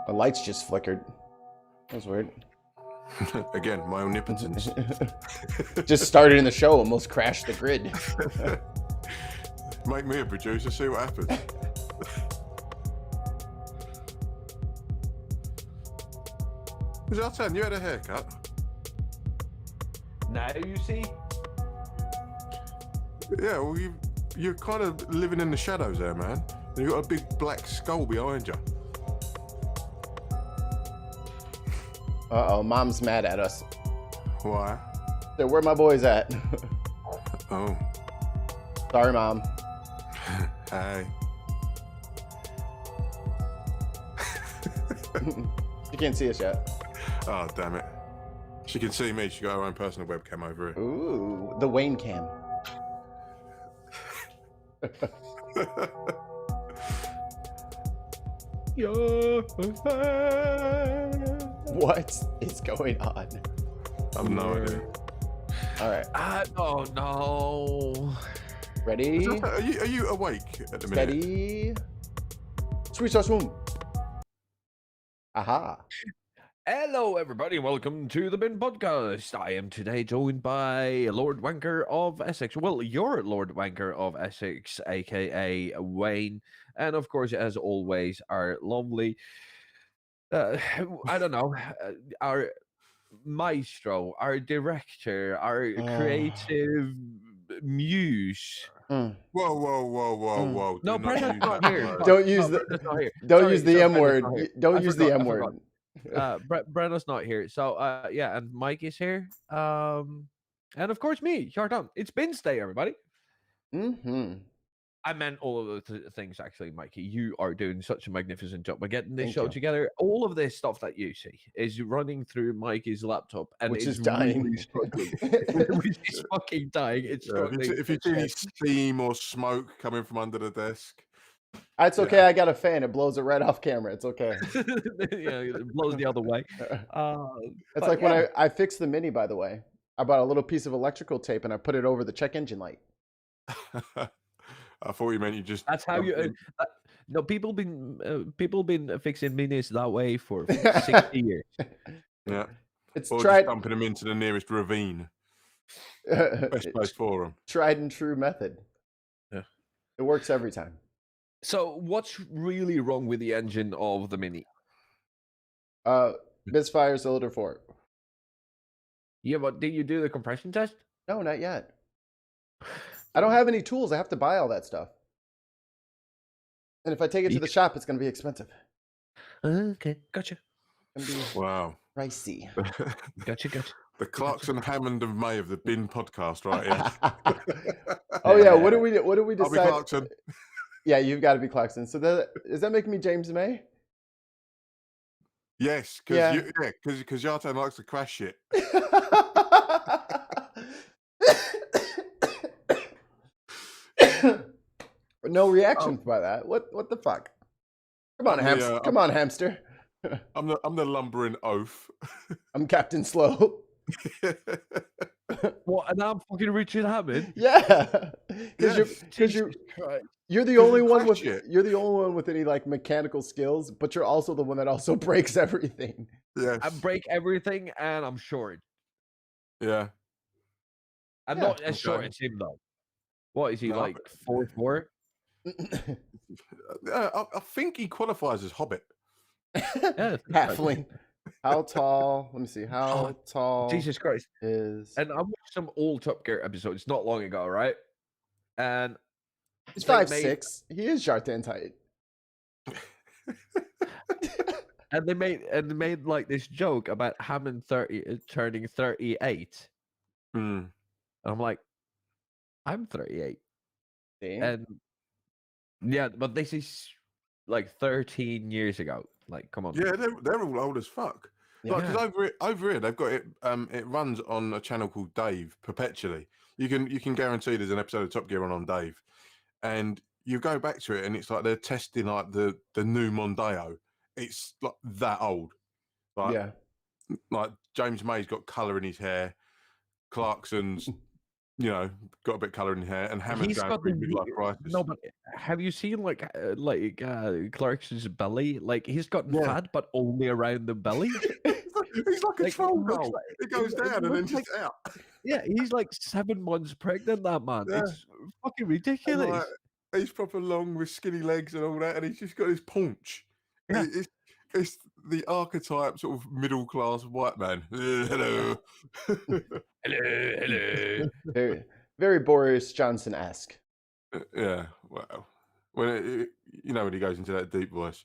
The lights just flickered. That was weird. Again, my omnipotence. Just started in the show, almost crashed the grid. Make me a producer, see what happens. Zoltan, you had a haircut. Now you see? Yeah, well, you're kind of living in the shadows there, man. And you've got a big black skull behind you. Uh-oh, Mom's mad at us. Why? So where my boys at? Oh. Sorry, Mom. Hey. You can't see us yet. Oh, damn it. She can see me. She got her own personal webcam over it. Ooh, the Wayne cam. What is going on? I've no idea. All right. Oh no. Ready? Are you awake at the minute? Steady. Sweet sauce boom. Aha. Hello, everybody, and welcome to the Bin Podcast. I am today joined by Lord Wanker of Essex. Well, you're Lord Wanker of Essex, aka Wayne, and of course, as always, our lovely, I don't know, our maestro, our director, our creative muse. Whoa. No, Do Brenda's use not that here. word. Don't use the Brenda's not here. don't Sorry, use the sorry, M Brenda's word. not here. Don't I use forgot, the I M forgot. word. Brenda's not here. So yeah, and Mike is here. And of course me, Jordan. It's Bin's Day, everybody. Mm-hmm. I meant all of those things actually, Mikey. You are doing such a magnificent job by getting this Thank show you. together. All of this stuff that you see is running through Mikey's laptop, and Which it's is dying. really struggling. Which is fucking dying. It's struggling. If you see any steam or smoke coming from under the desk, It's okay. I got a fan. It blows it right off camera. It's okay. Yeah, it blows the other way. It's like when I fixed the Mini, by the way. I bought a little piece of electrical tape and I put it over the check engine light. I thought you meant you just. That's how you. No, people been fixing minis that way for 60 years. Yeah. It's Or tried. just dumping them into the nearest ravine. Best place for them. Tried and true method. Yeah. It works every time. So, what's really wrong with the engine of the Mini? Misfire cylinder 4. Yeah, but did you do the compression test? No, not yet. I don't have any tools. I have to buy all that stuff. And if I take it to the shop, it's going to be expensive. Okay, gotcha. It's going to be Wow. pricey. Gotcha. The Clarkson Hammond of May of the Bin Podcast, right here. Oh yeah, what do we I'll be decide? Clarkson. Yeah, you've got to be Clarkson. So does that make me James May? Yes, because Yartan likes to crash shit. No reaction by that. What the fuck? Come on, hamster. Come on, hamster. I'm the lumbering oaf. I'm Captain Slow. What? And I'm fucking Richard Hammond. Yeah, because you're the only one with it. you're the only one with any like mechanical skills, but you're also the one that also breaks everything. Yes. I break everything, and I'm short. Yeah. I'm not as short as him though. What is he like? 4'4"? I think he qualifies as Hobbit. Yeah, Halfling. How tall? Let me see. How tall? Jesus Christ! Is and I watched some old Top Gear episodes not long ago, right? And he's 5'6". He is Jartan height. and they made like this joke about Hammond turning 38. Mm. And I'm like, I'm 38. See? And yeah, but this is like 13 years ago. Like, come on. Yeah, they're all old as fuck. Yeah. Because over here they've got it. It runs on a channel called Dave perpetually. You can guarantee there's an episode of Top Gear on Dave, and you go back to it and it's like they're testing like the new Mondeo. It's like that old. Like, Yeah. Like James May's got colour in his hair. Clarkson's, got a bit of colour in his hair, and Hammond's He's going got through midlife crisis. No, but have you seen Clarkson's belly? Like he's gotten Yeah. fat, but only around the belly. He's like a Like, troll it looks doll. like- It goes it down and then looks just out. Yeah, he's like 7 months pregnant. That man, Yeah. it's fucking And ridiculous. like, he's proper long with skinny legs and all that, and he's just got his paunch. Yeah. It's the archetype sort of middle class white man. Hello. Hello. Very, very Boris Johnson-esque. Yeah. Wow. When when he goes into that deep voice.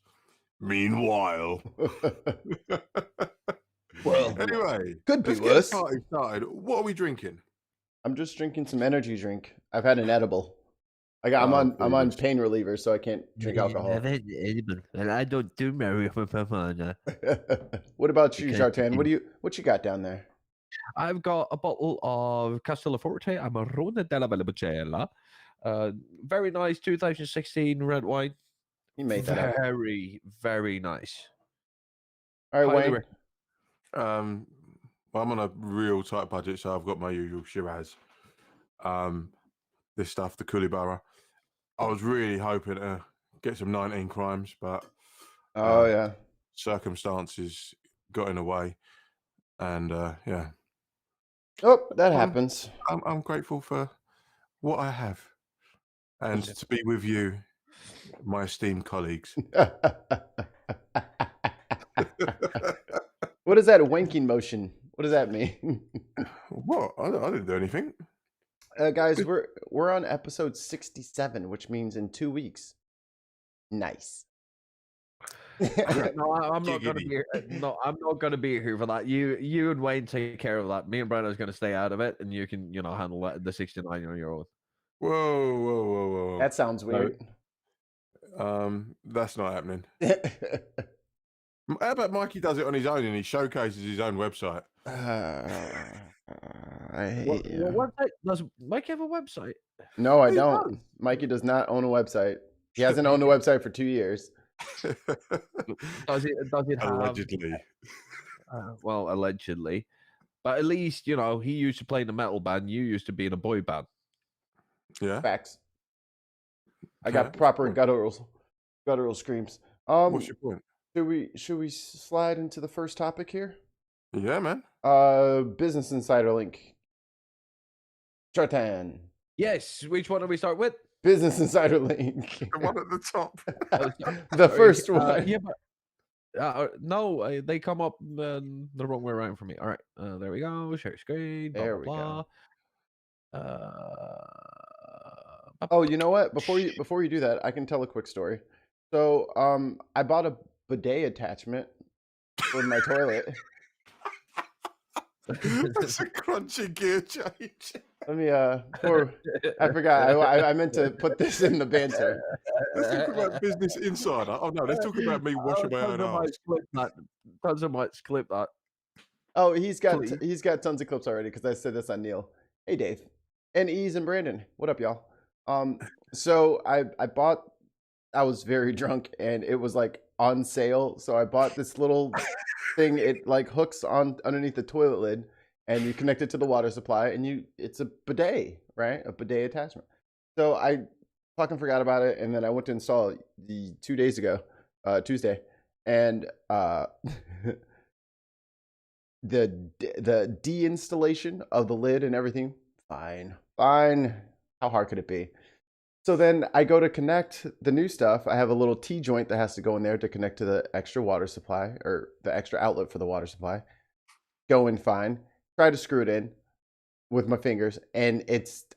Meanwhile. Well, Anyway, could be let's get the worse. party started. What are we drinking? I'm just drinking some energy drink. I've had an edible. I'm Oh, on Jesus. pain reliever, so I can't drink alcohol. And I don't do marijuana. What about you, Because- Jartan? What you got down there? I've got a bottle of Castellforte Amarone della Valpolicella. Very nice 2016 red wine. You made that up. Very, very nice. All right, Highly Wayne. recommend. Well, I'm on a real tight budget, so I've got my usual Shiraz. This stuff, the Koolybarra. I was really hoping to get some 19 crimes, but Oh yeah. circumstances got in the way, and yeah. Oh, that happens. I'm grateful for what I have, and to be with you, my esteemed colleagues. What is that wanking motion? What does that mean? What? I didn't do anything. Guys, we're on episode 67, which means in 2 weeks. Nice. No, I'm not gonna Giggity. be. No, I'm not gonna be here for that. You and Wayne take care of that. Me and Brad is gonna stay out of it, and you can, handle that, the 69 on your own. Whoa. That sounds weird. That's not happening. How about Mikey does it on his own and he showcases his own website? I hate you. What website does Mike have a website? No, I He don't. does. Mikey does not own a website. He hasn't owned a website for 2 years. Does it have? Allegedly. Well, allegedly, but at least he used to play in a metal band. You used to be in a boy band. Yeah. Facts. I got Okay. proper guttural screams. What's your point? Should we slide into the first topic here? Yeah, man. Business Insider link. Chartan. Yes. Which one do we start with? Business Insider link. The one at the top. The first one. Yeah, but no, they come up the wrong way around for me. All right, there we go. Share screen. Blah, There blah, we blah. Oh, you know what? Before you do that, I can tell a quick story. So, I bought a bidet attachment for my toilet. That's a crunchy gear change. Let me I forgot. I meant to put this in the banter. Let's talk about Business Insider. Oh no, let's talk about me washing my own ass. Tons of might clip that. Oh, he's got Please. tons of clips already because I said this on Neil. Hey, Dave, and Ease and Brandon. What up, y'all? So I was very drunk and it was like on sale. So I bought this little thing. It like hooks on underneath the toilet lid, and you connect it to the water supply, and it's a bidet, right? A bidet attachment. So I fucking forgot about it, and then I went to install it 2 days ago, Tuesday, and the deinstallation of the lid and everything, fine. How hard could it be? So then I go to connect the new stuff. I have a little T-joint that has to go in there to connect to the extra water supply, or the extra outlet for the water supply. Going fine. Try to screw it in with my fingers, and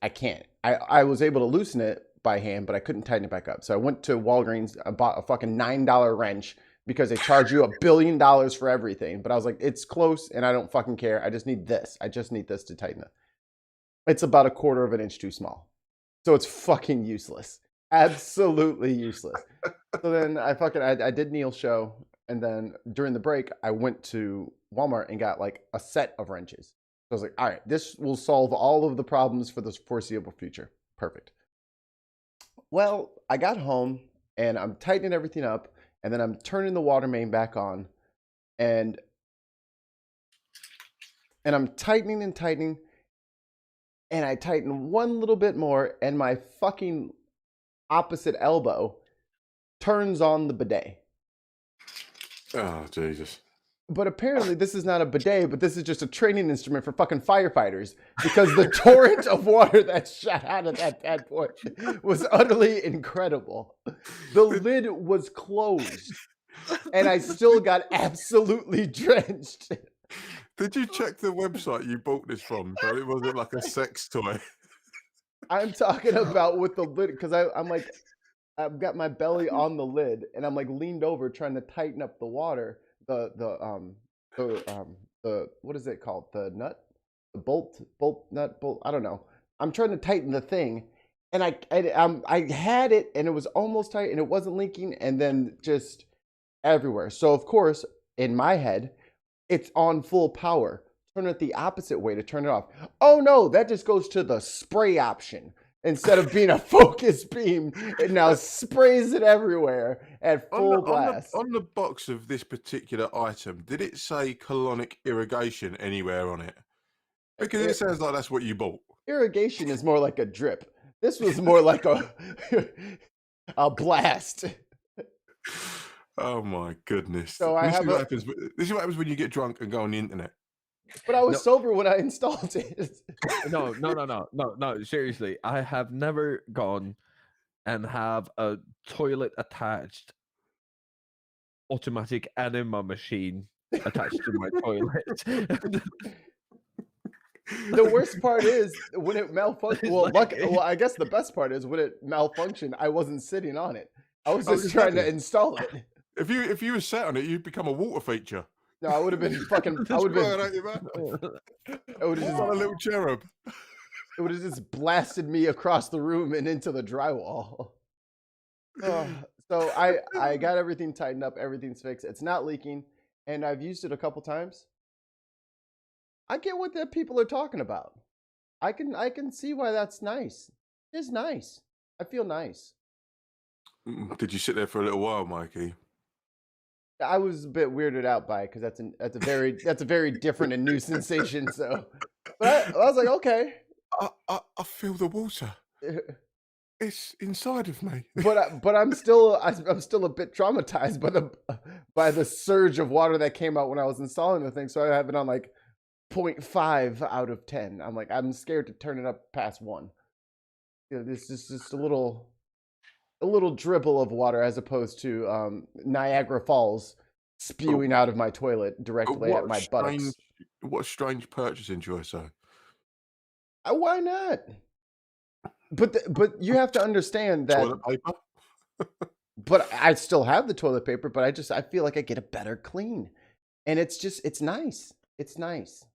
I can't. I was able to loosen it by hand, but I couldn't tighten it back up. So I went to Walgreens. I bought a fucking $9 wrench because they charge you $1 billion for everything. But I was like, it's close, and I don't fucking care. I just need this. I just need this to tighten it. It's about 1/4 of an inch too small. So it's fucking useless. Absolutely useless. So then I did Neil's show, and then during the break, I went to Walmart and got like a set of wrenches. So I was like, all right, this will solve all of the problems for the foreseeable future. Perfect. Well, I got home and I'm tightening everything up, and then I'm turning the water main back on, and I'm tightening, and I tighten one little bit more, and my fucking opposite elbow turns on the bidet. Oh, Jesus. But apparently this is not a bidet, but this is just a training instrument for fucking firefighters, because the torrent of water that shot out of that bad boy was utterly incredible. The lid was closed, and I still got absolutely drenched. Did you check the website you bought this from? So it wasn't like a sex toy. I'm talking about with the lid, because I'm like, I've got my belly on the lid, and I'm like leaned over trying to tighten up the water. The what is it called? The nut, the bolt nut bolt. I don't know. I'm trying to tighten the thing, and I had it, and it was almost tight, and it wasn't leaking, and then just everywhere. So of course, in my head, it's on full power. Turn it the opposite way to turn it off. Oh no, that just goes to the spray option. Instead of being a focus beam, it now sprays it everywhere at full blast. On the box of this particular item, did it say colonic irrigation anywhere on it? Because it sounds like that's what you bought. Irrigation is more like a drip. This was more like a blast. Oh my goodness! So I this have is what happens. This is what happens when you get drunk and go on the internet. But I was sober when I installed it. No. Seriously, I have never gone and have a toilet attached automatic enema machine attached to my toilet. The worst part is when it malfunctioned. Well, like- well, I guess the best part is when it malfunctioned, I wasn't sitting on it. I was just trying to install it. If you were sat on it, you'd become a water feature. No, I would have been fucking. I would have been. It would have like a just, little cherub. it would have just blasted me across the room and into the drywall. So I got everything tightened up. Everything's fixed. It's not leaking, and I've used it a couple times. I get what the people are talking about. I can see why that's nice. It's nice. I feel nice. Did you sit there for a little while, Mikey? I was a bit weirded out by it because that's a very different and new sensation. So, but I was like, okay. I feel the water. It's inside of me. But I'm still a bit traumatized by the surge of water that came out when I was installing the thing. So I have it on like 0.5 out of 10. I'm like, I'm scared to turn it up past 1. This is just a little dribble of water as opposed to Niagara Falls spewing out of my toilet directly at my buttocks. What a strange purchasing choice, though. Why not? But you have to understand that. Toilet paper? But I still have the toilet paper, but I feel like I get a better clean, and it's nice. It's nice.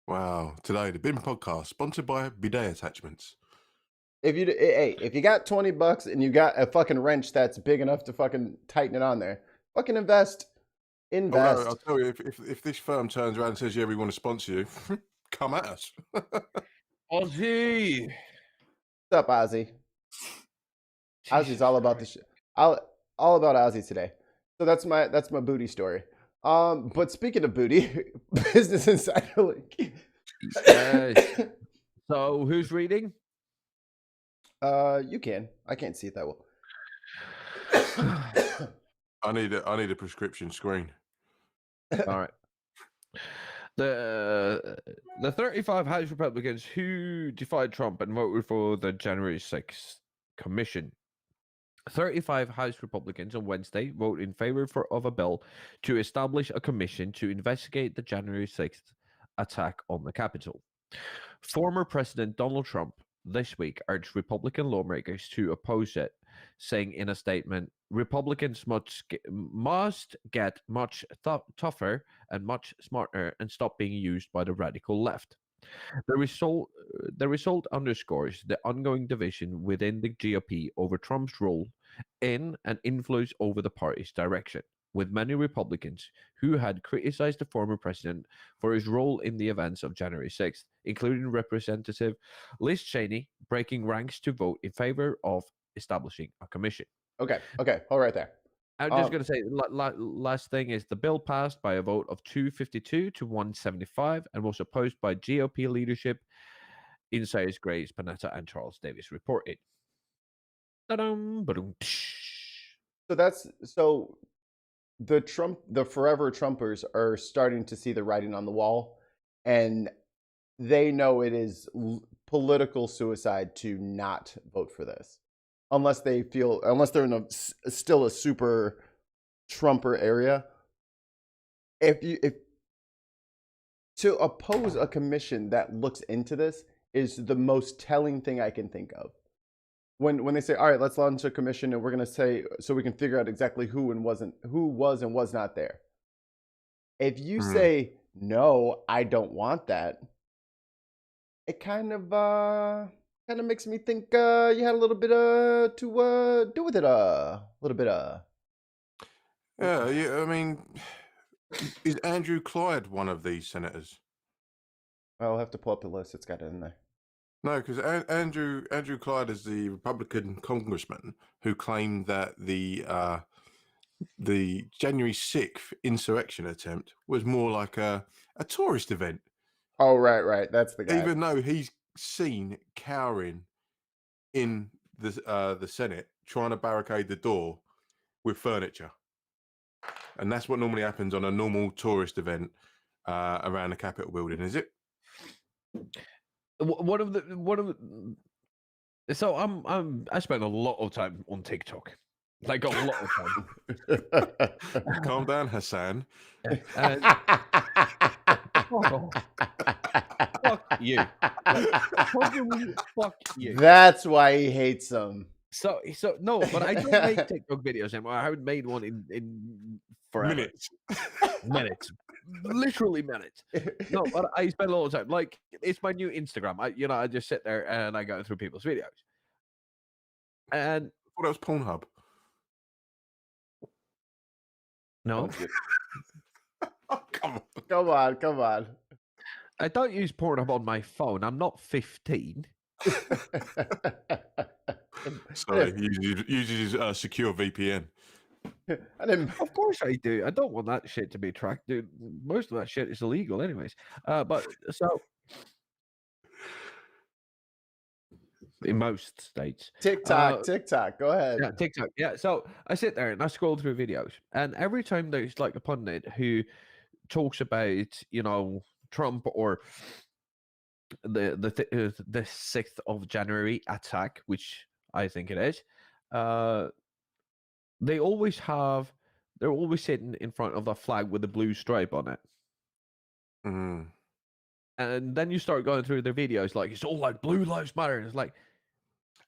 Wow! Today, the Bin Podcast sponsored by bidet attachments. If you got $20 and you got a fucking wrench that's big enough to fucking tighten it on there, fucking invest. Oh, no, I'll tell you, if this firm turns around and says, yeah, we want to sponsor you, come at us. Ozzy. What's up, Ozzy? Ozzy's all about the shit. All about Ozzy today. So that's my booty story. But speaking of booty, Business Insider link. So who's reading? You can. I can't see it that well. I need a prescription screen. All right. The 35 House Republicans who defied Trump and voted for the January 6th commission. 35 House Republicans on Wednesday voted in favor of a bill to establish a commission to investigate the January 6th attack on the Capitol. Former President Donald Trump this week urged Republican lawmakers to oppose it, saying in a statement, Republicans must get much tougher and much smarter and stop being used by the radical left. The result underscores the ongoing division within the GOP over Trump's role in and influence over the party's direction, with many Republicans who had criticized the former president for his role in the events of January 6th, including Representative Liz Cheney breaking ranks to vote in favor of establishing a commission. Okay, hold right there. I'm just going to say, last thing is the bill passed by a vote of 252 to 175 and was opposed by GOP leadership, insiders Grace Panetta and Charles Davis reported. Ta-dum, ba-dum, So the forever Trumpers are starting to see the writing on the wall, and they know it is political suicide to not vote for this, unless they're in still a super Trumper area. If to oppose a commission that looks into this is the most telling thing I can think of. When they say, all right, let's launch a commission and we're going to say so we can figure out exactly who was and was not there. If you Mm. say no, I don't want that, it kind of makes me think you had a little bit to do with it a little bit Yeah. I mean, is Andrew Clyde one of these senators? I'll have to pull up the list. It's got it in there. No, because Andrew Clyde is the Republican congressman who claimed that the January 6th insurrection attempt was more like a tourist event, Oh, right. That's the guy. even though he's seen cowering in the Senate trying to barricade the door with furniture, and that's what normally happens on a normal tourist event around the Capitol building, is it? One of the so I spend a lot of time on TikTok, like a lot of time. Calm down, Hassan. And fuck you. Like, fuck you. That's why he hates them. So no, but I don't make TikTok videos anymore. I haven't made one in forever. Minutes. Literally minutes. No, but I spend a lot of time. Like, it's my new Instagram. I just sit there and I go through people's videos. And I thought that was Pornhub. no, Oh, come on. Come on. I don't use Pornhub on my phone. I'm not 15. Sorry, he uses secure VPN. I didn't. Of course I do. I don't want that shit to be tracked, dude. Most of that shit is illegal, anyways. But so in most states, TikTok. Go ahead. yeah, TikTok. Yeah. So I sit there and I scroll through videos, and every time there's like a pundit who talks about, Trump or the 6th of January attack, which I think it is, they're always sitting in front of a flag with a blue stripe on it. Mm. And then you start going through their videos, like it's all like Blue Lives Matter. And it's like,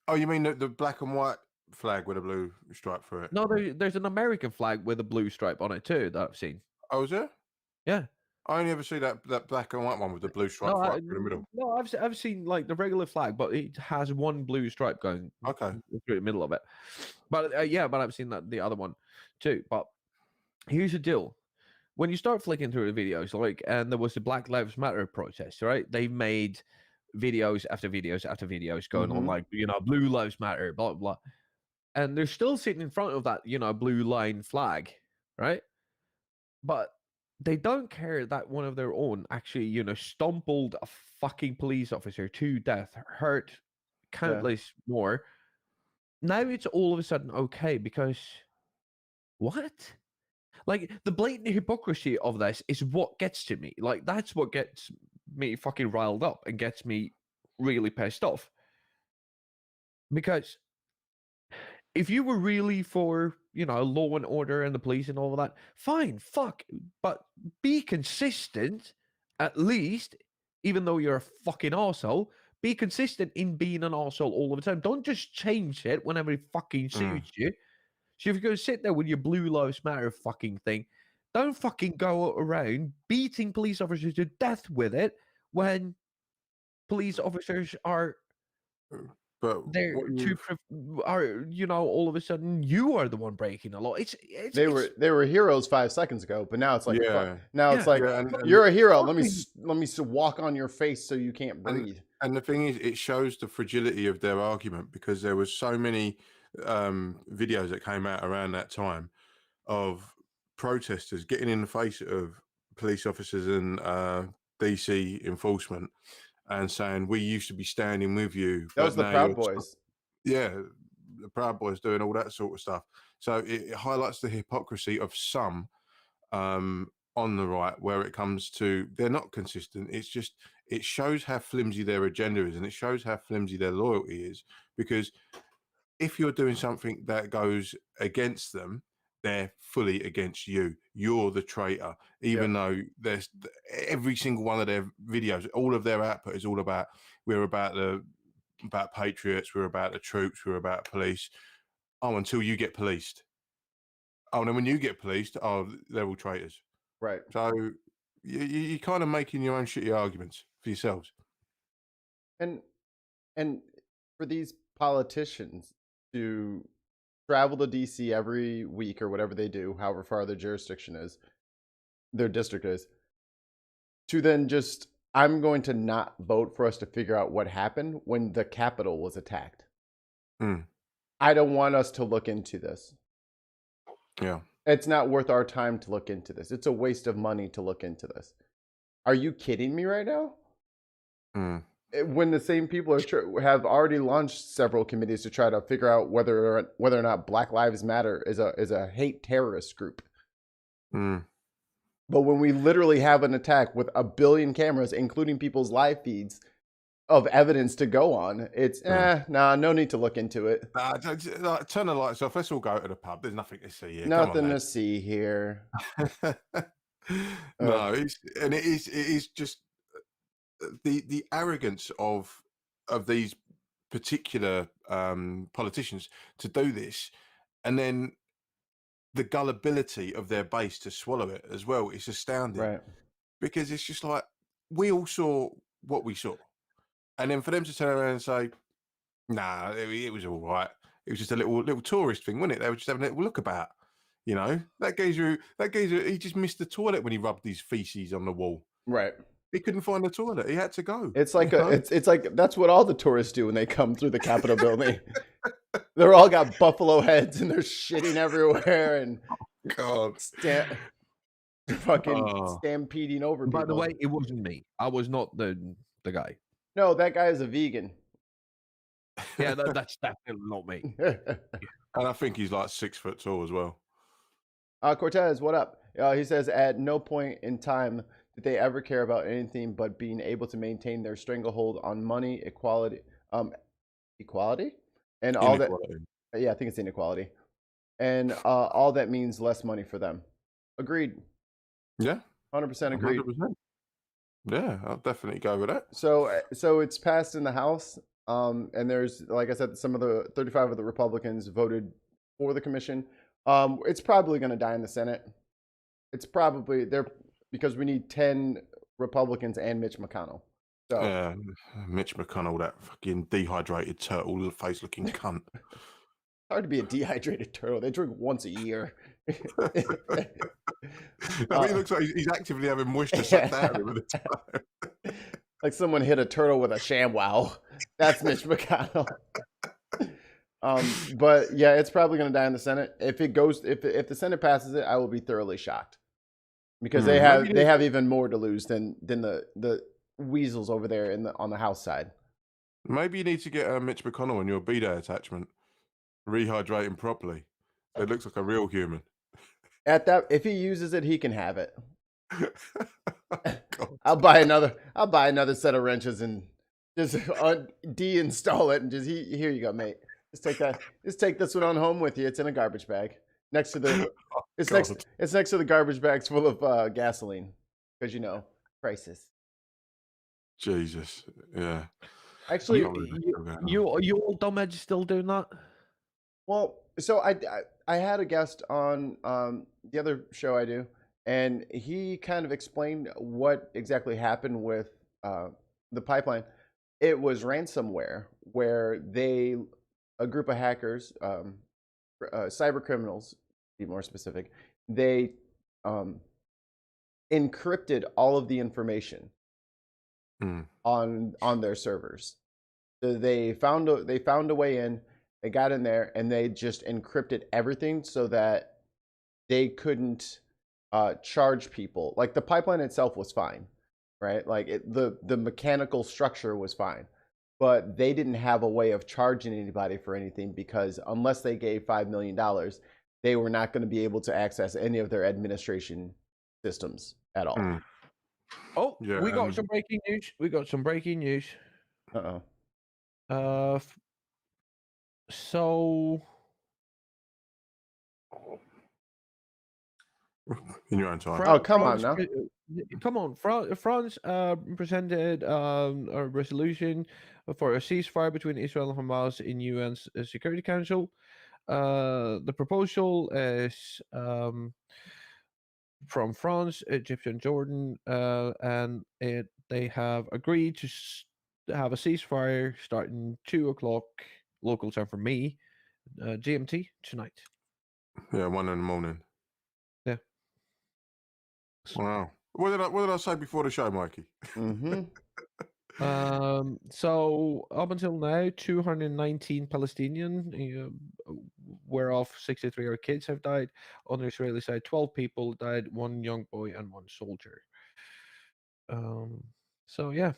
Oh, you mean the black and white flag with a blue stripe through it? no, there's an American flag with a blue stripe on it too that I've seen. Oh, is there? Yeah. I only ever see that black and white one with the blue stripe No, right through the middle. no, I've seen like the regular flag, but it has one blue stripe going Okay. through the middle of it. But but I've seen the other one too. But here's the deal: when you start flicking through the videos, and there was the Black Lives Matter protest, right? They made videos after videos after videos going on, like, Blue Lives Matter, blah blah, and they're still sitting in front of that, blue line flag, right? But they don't care that one of their own actually, stumbled a fucking police officer to death, hurt countless more. Now it's all of a sudden okay because what? Like, the blatant hypocrisy of this is what gets to me. Like, that's what gets me fucking riled up and gets me really pissed off. Because if you were really for, law and order and the police and all of that, fine, fuck. But be consistent, at least, even though you're a fucking arsehole, be consistent in being an arsehole all of the time. Don't just change it whenever it fucking suits you. So if you're going to sit there with your Blue Lives Matter fucking thing, don't fucking go around beating police officers to death with it when police officers are But there all of a sudden you are the one breaking the law. They were heroes 5 seconds ago, but now it's like it's like and you're a hero. Let me walk on your face so you can't breathe. And the thing is, it shows the fragility of their argument because there was so many videos that came out around that time of protesters getting in the face of police officers and DC enforcement and saying, we used to be standing with you. That was the Proud Boys. Yeah. the Proud Boys doing all that sort of stuff. So it highlights the hypocrisy of some on the right, where it comes to they're not consistent. It's just it shows how flimsy their agenda is, and it shows how flimsy their loyalty is. Because if you're doing something that goes against them, they're fully against you. You're the traitor, even though there's every single one of their videos, all of their output is all about we're about patriots, we're about the troops, we're about police. Oh, until you get policed. Oh, and then when you get policed, oh, they're all traitors. Right. So you're kind of making your own shitty arguments for yourselves. And for these politicians to travel to DC every week or whatever they do, however far their jurisdiction is, their district is, to then just, I'm going to not vote for us to figure out what happened when the Capitol was attacked. I don't want us to look into this. Yeah. It's not worth our time to look into this. It's a waste of money to look into this. Are you kidding me right now? When the same people have already launched several committees to try to figure out whether or not Black Lives Matter is a hate terrorist group. But when we literally have an attack with 1 billion cameras, including people's live feeds of evidence to go on, it's no need to look into it. Turn the lights off. Let's all go to the pub. There's nothing to see here. Nothing to see here. No, it is just the arrogance of these particular politicians to do this, and then the gullibility of their base to swallow it as well. It's astounding, Right? Because it's just like we all saw what we saw, and then for them to turn around and say, "Nah, it was all right. It was just a little tourist thing, wasn't it? They were just having a little look about." You know, that geezer, he just missed the toilet when he rubbed his feces on the wall. Right. He couldn't find the toilet. He had to go. It's like it's like that's what all the tourists do when they come through the Capitol building. They're all got buffalo heads and they're shitting everywhere and God, stampeding over people. By the way, it wasn't me. I was not the guy. No, that guy is a vegan. Yeah, that's definitely not me. And I think he's like 6 foot tall as well. Cortez, what up? He says, at no point in time did they ever care about anything but being able to maintain their stranglehold on money, equality, and all that. Yeah, I think it's inequality, and all that means less money for them. Agreed. Yeah, 100% agreed. 100%. Yeah, I'll definitely go with that. So it's passed in the House, and there's, like I said, some of the 35 of the Republicans voted for the commission. It's probably going to die in the Senate. It's probably there because we need 10 Republicans and Mitch McConnell. So yeah, Mitch McConnell, that fucking dehydrated turtle face looking cunt. It's hard to be a dehydrated turtle. They drink once a year. He looks like he's actively having moisture sucked out of him at the time. Like someone hit a turtle with a ShamWow. That's Mitch McConnell. But yeah, it's probably going to die in the Senate. If the Senate passes it, I will be thoroughly shocked because they have even more to lose than the weasels over there on the House side. Maybe you need to get Mitch McConnell in your B-Day attachment, rehydrate him properly. So it looks like a real human. If he uses it, he can have it. I'll buy another set of wrenches and just deinstall it and just here you go, mate. Just take this one on home with you. It's in a garbage bag next to the. It's next to the garbage bags full of gasoline because prices. Jesus, yeah. Actually, you old dumbhead still doing that? Well, so I had a guest on the other show I do, and he kind of explained what exactly happened with the pipeline. It was ransomware where a group of hackers, cyber criminals, to be more specific, they encrypted all of the information on their servers. So they found a way in. They got in there and they just encrypted everything so that they couldn't charge people. Like the pipeline itself was fine, right? Like the mechanical structure was fine, but they didn't have a way of charging anybody for anything because unless they gave $5 million, they were not going to be able to access any of their administration systems at all. Mm. Oh, Yeah, we got some breaking news. We got some breaking news. Uh-oh. So in your own time. Oh, come on now. Come on, France presented a resolution for a ceasefire between Israel and Hamas in UN's Security Council. The proposal is from France, Egypt, and Jordan, and they have agreed to have a ceasefire starting 2 o'clock local time for me, GMT tonight. Yeah, 1 in the morning. Yeah. Wow. What did I say before the show, Mikey? Mm-hmm. So up until now, 219 Palestinian, whereof 63 are kids, have died. On the Israeli side, 12 people died, 1 young boy and 1 soldier. So yeah.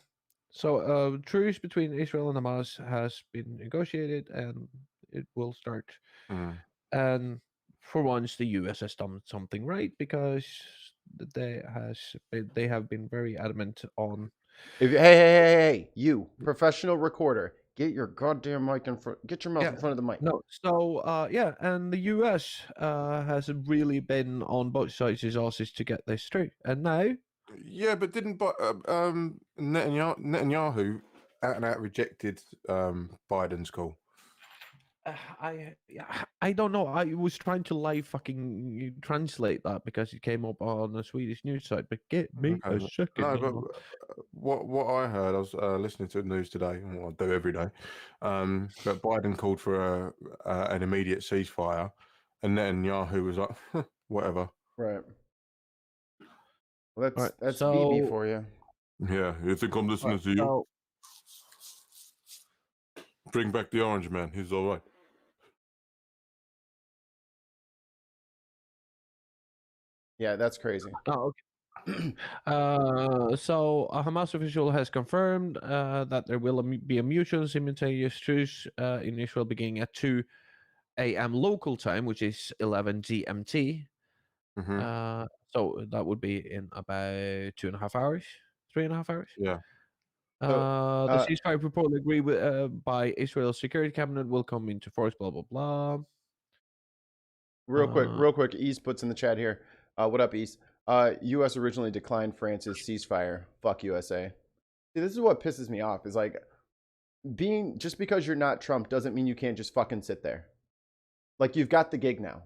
So truce between Israel and Hamas has been negotiated, and it will start. Mm. And for once, the U.S. has done something right because they have been very adamant on. Hey, you professional recorder, get your goddamn mic in front. Get your mouth in front of the mic. No, so yeah, and the U.S. Has really been on both sides' asses to get this through, and now. Yeah, but didn't Netanyahu out and out rejected Biden's call? I don't know. I was trying to live fucking translate that because it came up on a Swedish news site. But get me a second. No, but what I heard, I was listening to the news today, and what I do every day. But Biden called for an immediate ceasefire, and Netanyahu was like, whatever. Right. Well, Right, that's so, BB for you. Yeah, you think I'm listening to you? So, Bring back the orange man. He's all right. Yeah, that's crazy. oh, okay. So a Hamas official has confirmed that there will be a mutual simultaneous truce in Israel beginning at 2 a.m. local time, which is 11 GMT. Mm-hmm. So that would be in about 2.5 hours, 3.5 hours. Yeah. The ceasefire proposal agreed with by Israel's security cabinet will come into force. Blah blah blah. Real quick. East puts in the chat here. What up, East? U.S. originally declined France's ceasefire. Fuck USA. See, this is what pisses me off. Is like just because you're not Trump doesn't mean you can't just fucking sit there. Like you've got the gig now.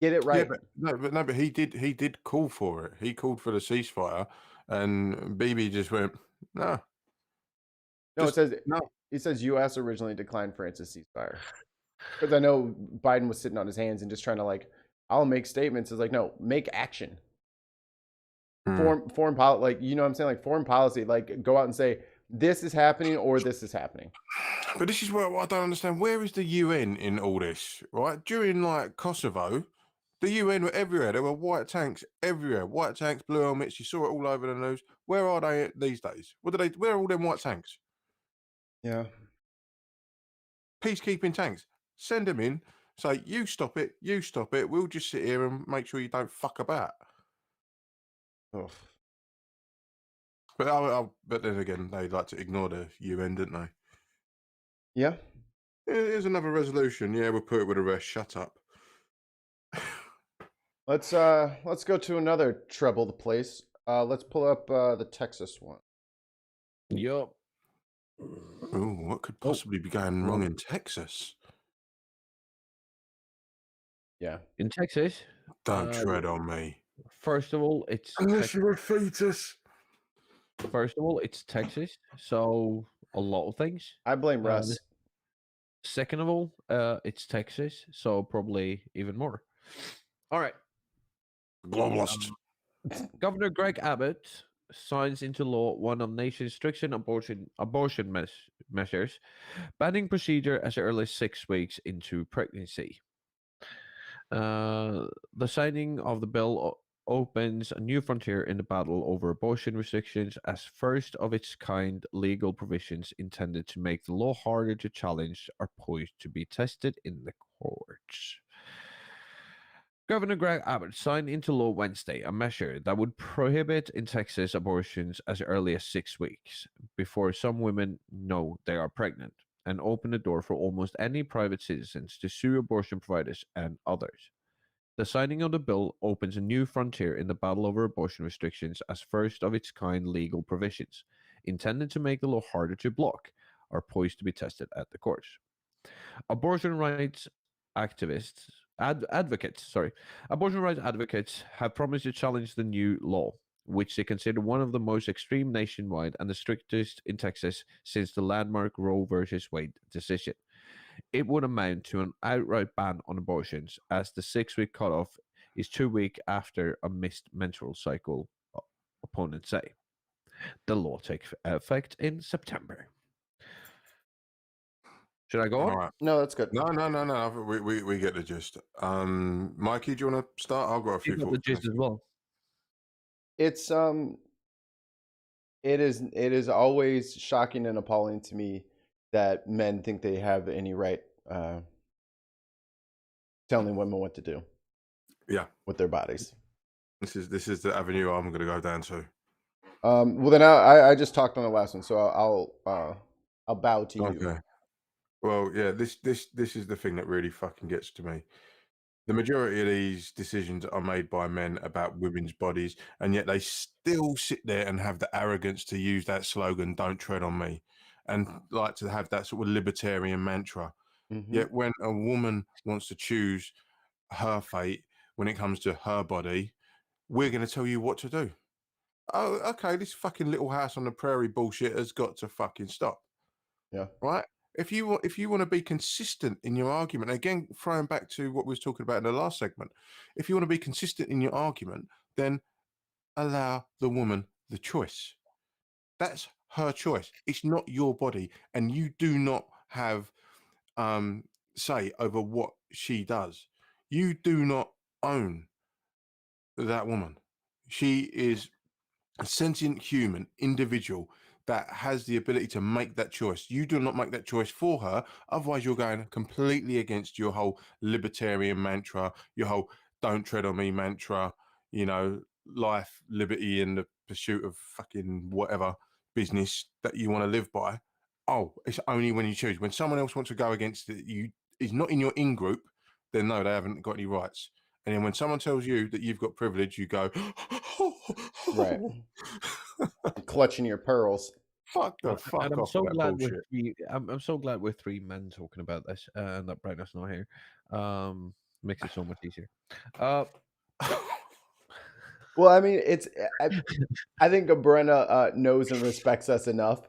Get it right. Yeah, but he did call for it. He called for the ceasefire, and Bibi just went, no. No, Just, it says no. It says U.S. originally declined France's ceasefire because I know Biden was sitting on his hands and just trying to like, I'll make statements. It's like, no, make action. Foreign policy, like, you know what I'm saying? Like foreign policy, like go out and say this is happening or this is happening. But this is what I don't understand. Where is the UN in all this? Right during like Kosovo, the UN were everywhere. There were white tanks everywhere. White tanks, blue helmets. You saw it all over the news. Where are they these days? Where are all them white tanks? Yeah. Peacekeeping tanks. Send them in. Say, you stop it. You stop it. We'll just sit here and make sure you don't fuck about. Ugh. But then again, they like to ignore the UN, didn't they? Yeah. Here's another resolution. Yeah, we'll put it with the rest. Shut up. Let's go to another troubled place. Let's pull up the Texas one. Yup. Oh, what could possibly be going wrong in Texas? Yeah. In Texas. Don't tread on me. First of all, it's unless you're a fetus. First of all, it's Texas, so a lot of things. I blame Russ. Second of all, it's Texas, so probably even more. All right. Globalist. Governor Greg Abbott signs into law one of the nation's strictest abortion measures, banning procedure as early as 6 weeks into pregnancy. The signing of the bill opens a new frontier in the battle over abortion restrictions as first of its kind legal provisions intended to make the law harder to challenge are poised to be tested in the courts. Governor Greg Abbott signed into law Wednesday a measure that would prohibit in Texas abortions as early as 6 weeks before some women know they are pregnant and open the door for almost any private citizens to sue abortion providers and others. The signing of the bill opens a new frontier in the battle over abortion restrictions as first of its kind legal provisions, intended to make the law harder to block, are poised to be tested at the courts. Abortion rights activists, advocates, sorry, abortion rights advocates have promised to challenge the new law, which they consider one of the most extreme nationwide and the strictest in Texas since the landmark Roe versus Wade decision. It would amount to an outright ban on abortions, as the 6 week cutoff is 2 weeks after a missed menstrual cycle, opponents say. The law takes effect in September. Should I go All on? right. No, that's good. No. We get the gist. Mikey, do you want to start? I've got a few You got the thoughts. gist as well. It's it is always shocking and appalling to me that men think they have any right telling women what to do Yeah, with their bodies. this is the avenue I'm going to go down to. Well, then I just talked on the last one, so I'll bow to you. Okay. Well, yeah. This is the thing that really fucking gets to me. The majority of these decisions are made by men about women's bodies, and yet they still sit there and have the arrogance to use that slogan, "Don't tread on me," and like to have that sort of libertarian mantra. Mm-hmm. Yet when a woman wants to choose her fate when it comes to her body, we're going to tell you what to do. Oh, okay, this fucking little house on the prairie bullshit has got to fucking stop, Yeah. right? If you want to be consistent in your argument, again, throwing back to what we was talking about in the last segment, if you want to be consistent in your argument, then allow the woman the choice. That's her choice. It's not your body, and you do not have say over what she does. You do not own that woman. She is a sentient human individual that has the ability to make that choice. You do not make that choice for her. Otherwise, you're going completely against your whole libertarian mantra, your whole "don't tread on me" mantra, life, liberty, and the pursuit of fucking whatever business that you want to live by. Oh, it's only when you choose. When someone else wants to go against it, you is not in your in group, then no, they haven't got any rights. And then when someone tells you that you've got privilege, you go, Right. Clutching your pearls. fuck the And fuck I'm off so with that glad we're bullshit. three. I'm so glad we're three men talking about this, and that Brightness not here. Makes it so much easier. Well, I mean, I think Brenna knows and respects us enough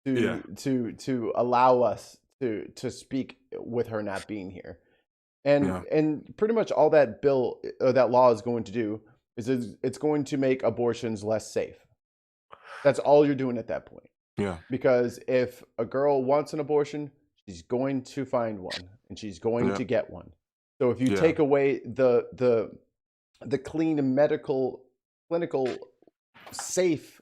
Yeah, to allow us to speak with her not being here. yeah, And pretty much all that bill that law is going to do is it's going to make abortions less safe. That's all you're doing at that point. yeah, Because if a girl wants an abortion, she's going to find one and she's going yeah, to get one. So if you yeah. take away the clean medical clinical safe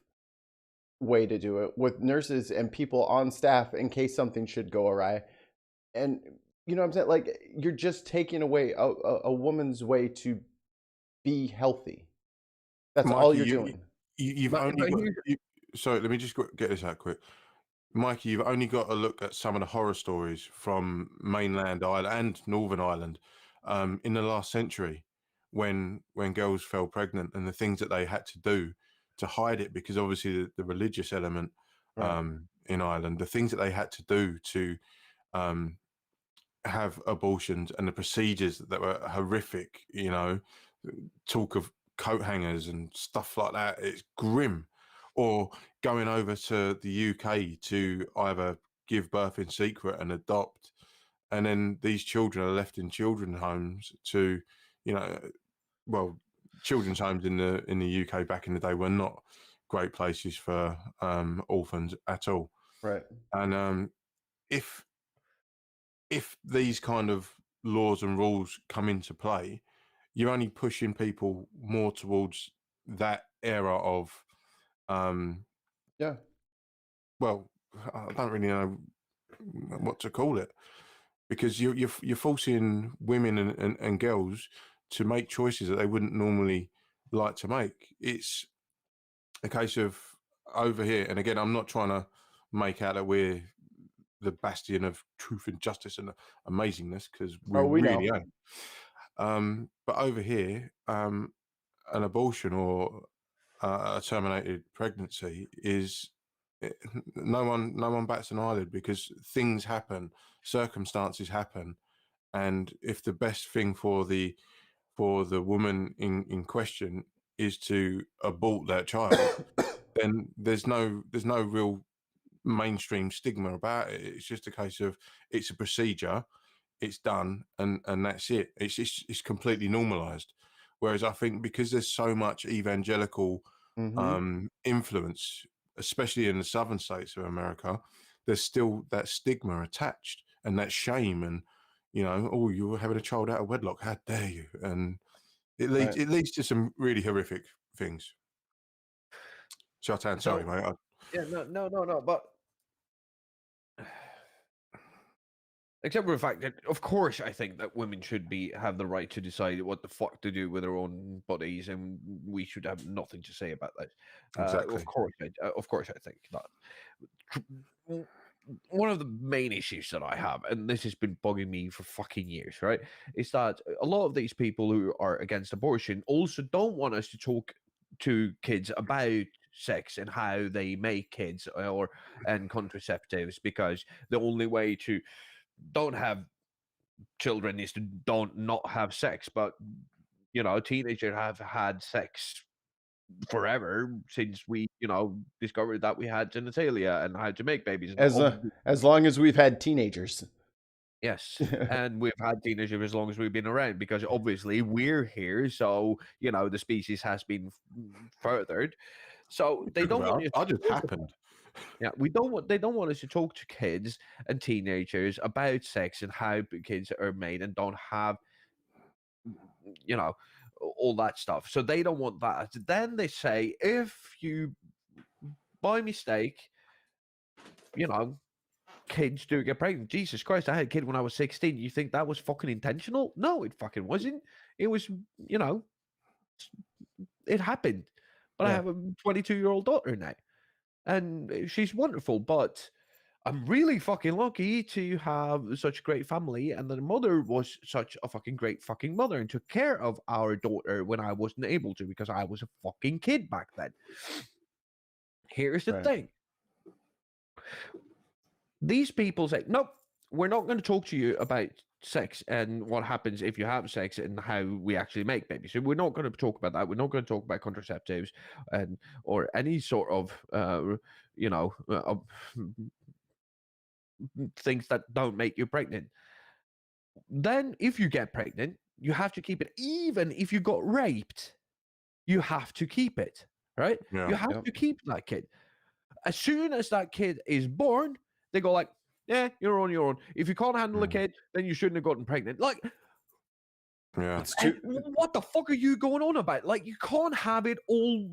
way to do it with nurses and people on staff in case something should go awry, and you know what I'm saying, like you're just taking away a woman's way to be healthy. That's all Mikey, you're doing. you've but only but got. here, Sorry, let me just get this out quick. Mikey, you've only got to look at some of the horror stories from mainland Ireland and Northern Ireland in the last century when girls fell pregnant and the things that they had to do to hide it because obviously the religious element Right. in Ireland, the things that they had to do to um, have abortions and the procedures that were horrific, talk of coat hangers and stuff like that. It's grim. Or going over to the UK to either give birth in secret and adopt, and then these children are left in children's homes to, you know, well, children's homes in the UK back in the day were not great places for orphans at all. Right. And if if these kind of laws and rules come into play, you're only pushing people more towards that era of, Yeah. well, I don't really know what to call it, because you're forcing women and girls to make choices that they wouldn't normally like to make. It's a case of over here, and again, I'm not trying to make out that we're the bastion of truth and justice and amazingness, because we Oh, we really know. ain't. But over here, an abortion or a terminated pregnancy is no one bats an eyelid, because things happen, circumstances happen, and if the best thing for the woman in question is to abort that child, then there's no real mainstream stigma about it. It's just a case of it's a procedure, it's done, and that's it. It's completely normalized. Whereas I think because there's so much evangelical Mm-hmm. influence, especially in the southern states of America, there's still that stigma attached and that shame, and oh, you're having a child out of wedlock, how dare you? And Right. it leads to some really horrific things. Shut sorry, So mate. yeah, no, but except for the fact that, of course, I think that women should have the right to decide what the fuck to do with their own bodies, and we should have nothing to say about that. Exactly. Of course, I think that. One of the main issues that I have, and this has been bugging me for fucking years, right, is that a lot of these people who are against abortion also don't want us to talk to kids about sex and how they make kids and contraceptives, because the only way to don't have children is to don't not have sex. But teenagers have had sex forever since we discovered that we had genitalia and how to make babies, and As as long as we've had teenagers. yes, and we've had teenagers as long as we've been around, because obviously we're here, so the species has been furthered. So they don't want you I to just talk about. happened. Yeah, they don't want us to talk to kids and teenagers about sex and how kids are made and don't have you know all that stuff. So they don't want that. Then they say, if you by mistake, you know, kids do get pregnant. Jesus Christ, I had a kid when I was 16. You think that was fucking intentional? No, it fucking wasn't. It was, it happened. But I Yeah. have a 22-year-old daughter now, and she's wonderful. But I'm really fucking lucky to have such a great family, and the mother was such a fucking great fucking mother and took care of our daughter when I wasn't able to, because I was a fucking kid back then. Here's the Right. thing. These people say, nope, we're not going to talk to you about sex and what happens if you have sex and how we actually make babies. So we're not going to talk about that. We're not going to talk about contraceptives and or any sort of things that don't make you pregnant. Then if you get pregnant, you have to keep it. Even if you got raped, you have to keep it, right? Yeah. You have Yep. to keep that kid. As soon as that kid is born, they go like, yeah, you're on your own. If you can't handle a kid, then you shouldn't have gotten pregnant. Like, Yeah. It's and too. what the fuck are you going on about? Like, you can't have it all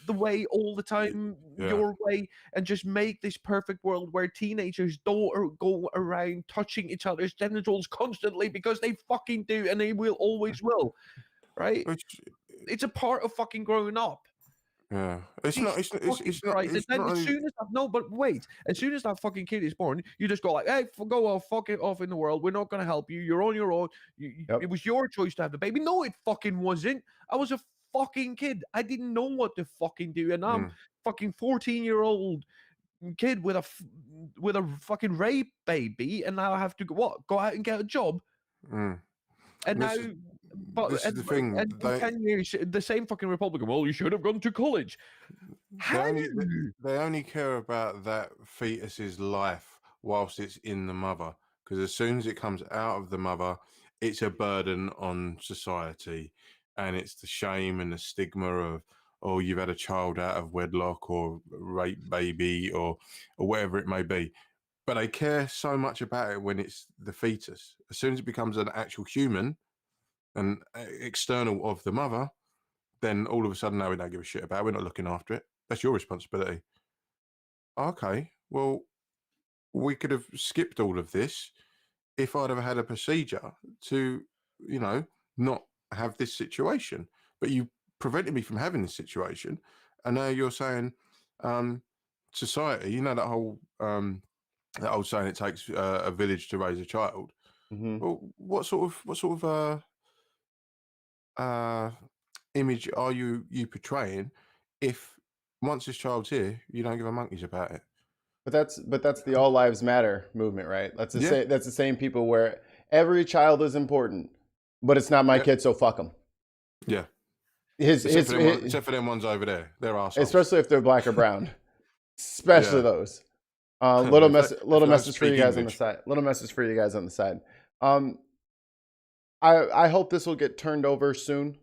the way, all the time, Yeah. your way, and just make this perfect world where teenagers don't go around touching each other's genitals constantly, because they fucking do, and they will always will, right? Which, It's a part of fucking growing up. yeah. It's not. Jesus fucking Christ. And It's then not as only. soon as that, no, but wait, as soon as that fucking kid is born, you just go like, hey, go off, fuck it off in the world. We're not going to help you. You're on your own. It Yep. was your choice to have the baby. No, it fucking wasn't. I was a fucking kid. I didn't know what to fucking do. And I'm fucking 14-year-old kid with a fucking rape baby. And now I have to go out and get a job. Mm. And now, This is but the thing. and in 10 years, the same fucking Republican, well, you should have gone to college. They How? only care about that fetus's life whilst it's in the mother, because as soon as it comes out of the mother, it's a burden on society, and it's the shame and the stigma of, oh, you've had a child out of wedlock or rape baby or whatever it may be. But they care so much about it when it's the fetus. As soon as it becomes an actual human, and external of the mother, then all of a sudden, no, we don't give a shit about it. We're not looking after it. That's your responsibility. Okay, well, we could have skipped all of this if I'd have had a procedure to, you know, not have this situation. But you prevented me from having this situation. And now you're saying, society, you know, that old saying, it takes a village to raise a child. Mm-hmm. Well, what sort of image are you portraying if once this child's here, you don't give a monkeys about it? But that's the All Lives Matter movement, right? Yeah, That's the same people where every child is important, but it's not my yeah, kid, so fuck them. yeah. His, his, his Except for them ones over there, they're assholes. especially if they're black or brown, especially Yeah. those. If Little they don't message for you speak guys on the English. side. Little message for you guys on the side. Um, I hope this will get turned over soon.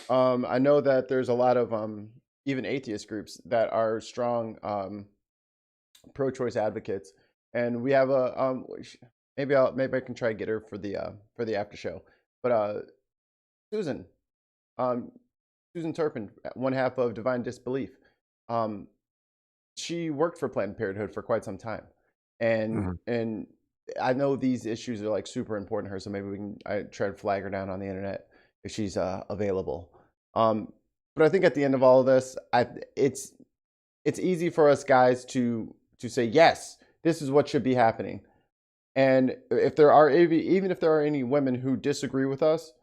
I know that there's a lot of even atheist groups that are strong pro-choice advocates, and we have a maybe I can try to get her for the after show. But Susan, um, Susan Turpin, one half of Divine Disbelief, um, she worked for Planned Parenthood for quite some time, Mhm. and I know these issues are like super important to her, so maybe I try to flag her down on the internet if she's available. Um, but I think at the end of all of this, it's easy for us guys to say yes, this is what should be happening. And if there are even if there are any women who disagree with us,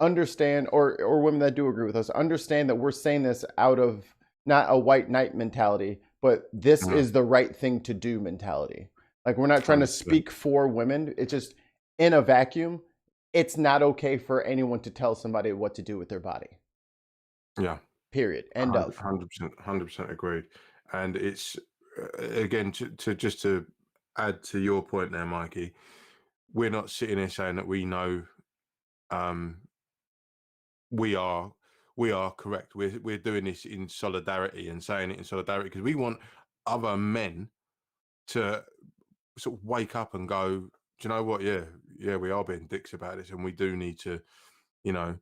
understand, or women that do agree with us, understand that we're saying this out of not a white knight mentality, but this Mhm. is the right thing to do mentality. Like, we're not trying to 100%. speak for women. It's just in a vacuum, it's not okay for anyone to tell somebody what to do with their body. Yeah. Period. End of. 100% agreed. And it's again to just to add to your point there, Mikey. We're not sitting here saying that we know um, we are correct. We're doing this in solidarity and saying it in solidarity because we want other men to sort of wake up and go, do you know what? Yeah, we are being dicks about this, and we do need to, you know,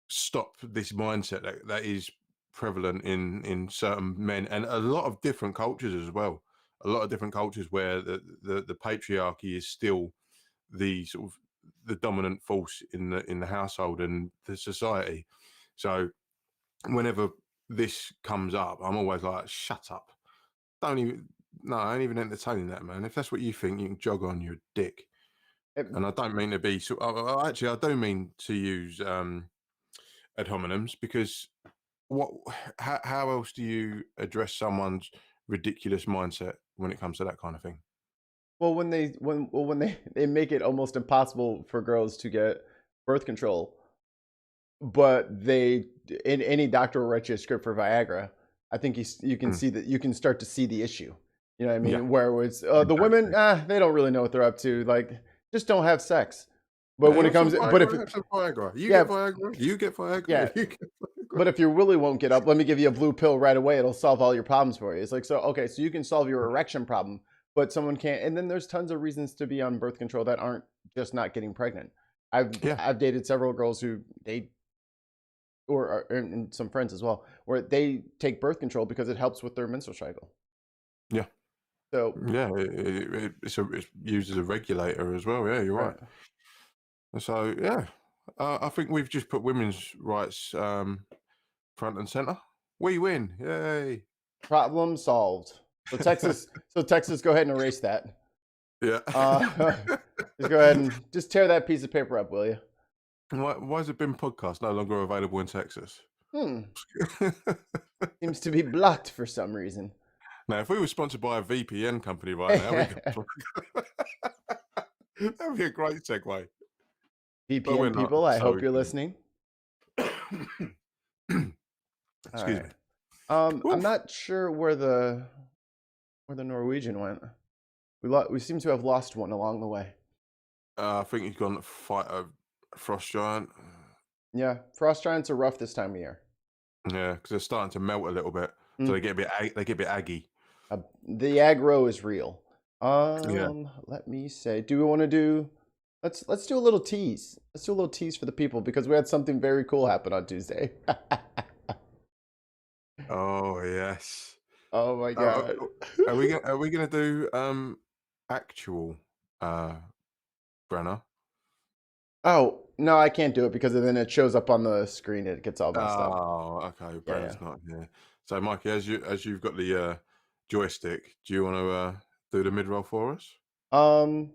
stop this mindset that is prevalent in certain men and a lot of different cultures as well. A lot of different cultures where the patriarchy is still the sort of the dominant force in the household and the society. So whenever this comes up, I'm always like, shut up. Don't even no, I ain't even entertaining that, man. If that's what you think, you can jog on, you're a dick. And I don't mean to be so actually I do mean to use ad hominems because what how else do you address someone's ridiculous mindset when it comes to that kind of thing? Well, when they make it almost impossible for girls to get birth control, but they in any doctor will write you a script for Viagra. I think you can Mm, see that you can start to see the issue. You know what I yeah, mean? Where it's the women, exactly. they don't really know what they're up to. Like, just don't have sex. But Yeah, when you it want some comes, but if Viagra? Have some Viagra. You yeah, get Viagra. You get Viagra. yeah, You get Viagra. but if you really won't get up, let me give you a blue pill right away. It'll solve all your problems for you. It's like, so okay, so you can solve your erection problem, but someone can't. And then there's tons of reasons to be on birth control that aren't just not getting pregnant. Yeah, I've dated several girls who they and some friends as well, where they take birth control because it helps with their menstrual cycle. yeah, So, yeah. It's used as a regulator as well. Yeah, you're right. right, So yeah, I think we've just put women's rights front and center. We win! Yay! problem solved. So Texas, go ahead and erase that. Yeah. Uh, just go ahead and just tear that piece of paper up, will you? Why has it been podcast no longer available in Texas? Hmm. Seems to be blocked for some reason. Now, if we were sponsored by a VPN company right now, we could. That'd be a great segue. But we're VPN not, people, I so hope we you're listening. couldn't. All Excuse me. right. I'm Oof. not sure where the Norwegian went. We seem to have lost one along the way. I think he's gone to fight a frost giant. Yeah, frost giants are rough this time of year. Yeah, because they're starting to melt a little bit, so Mm. they get a bit aggy. The aggro is real. Yeah. Let me say, do we want to do Let's do a little tease. Let's do a little tease for the people because we had something very cool happen on Tuesday. Oh yes. Oh my Oh, god. are we gonna do actual Brenner? Oh, no, I can't do it because then it shows up on the screen. It gets all messed up. Oh, okay. Yeah, yeah. Brenner's not here. So, Mikey, as you've got the joystick, do you want to do the mid roll for us?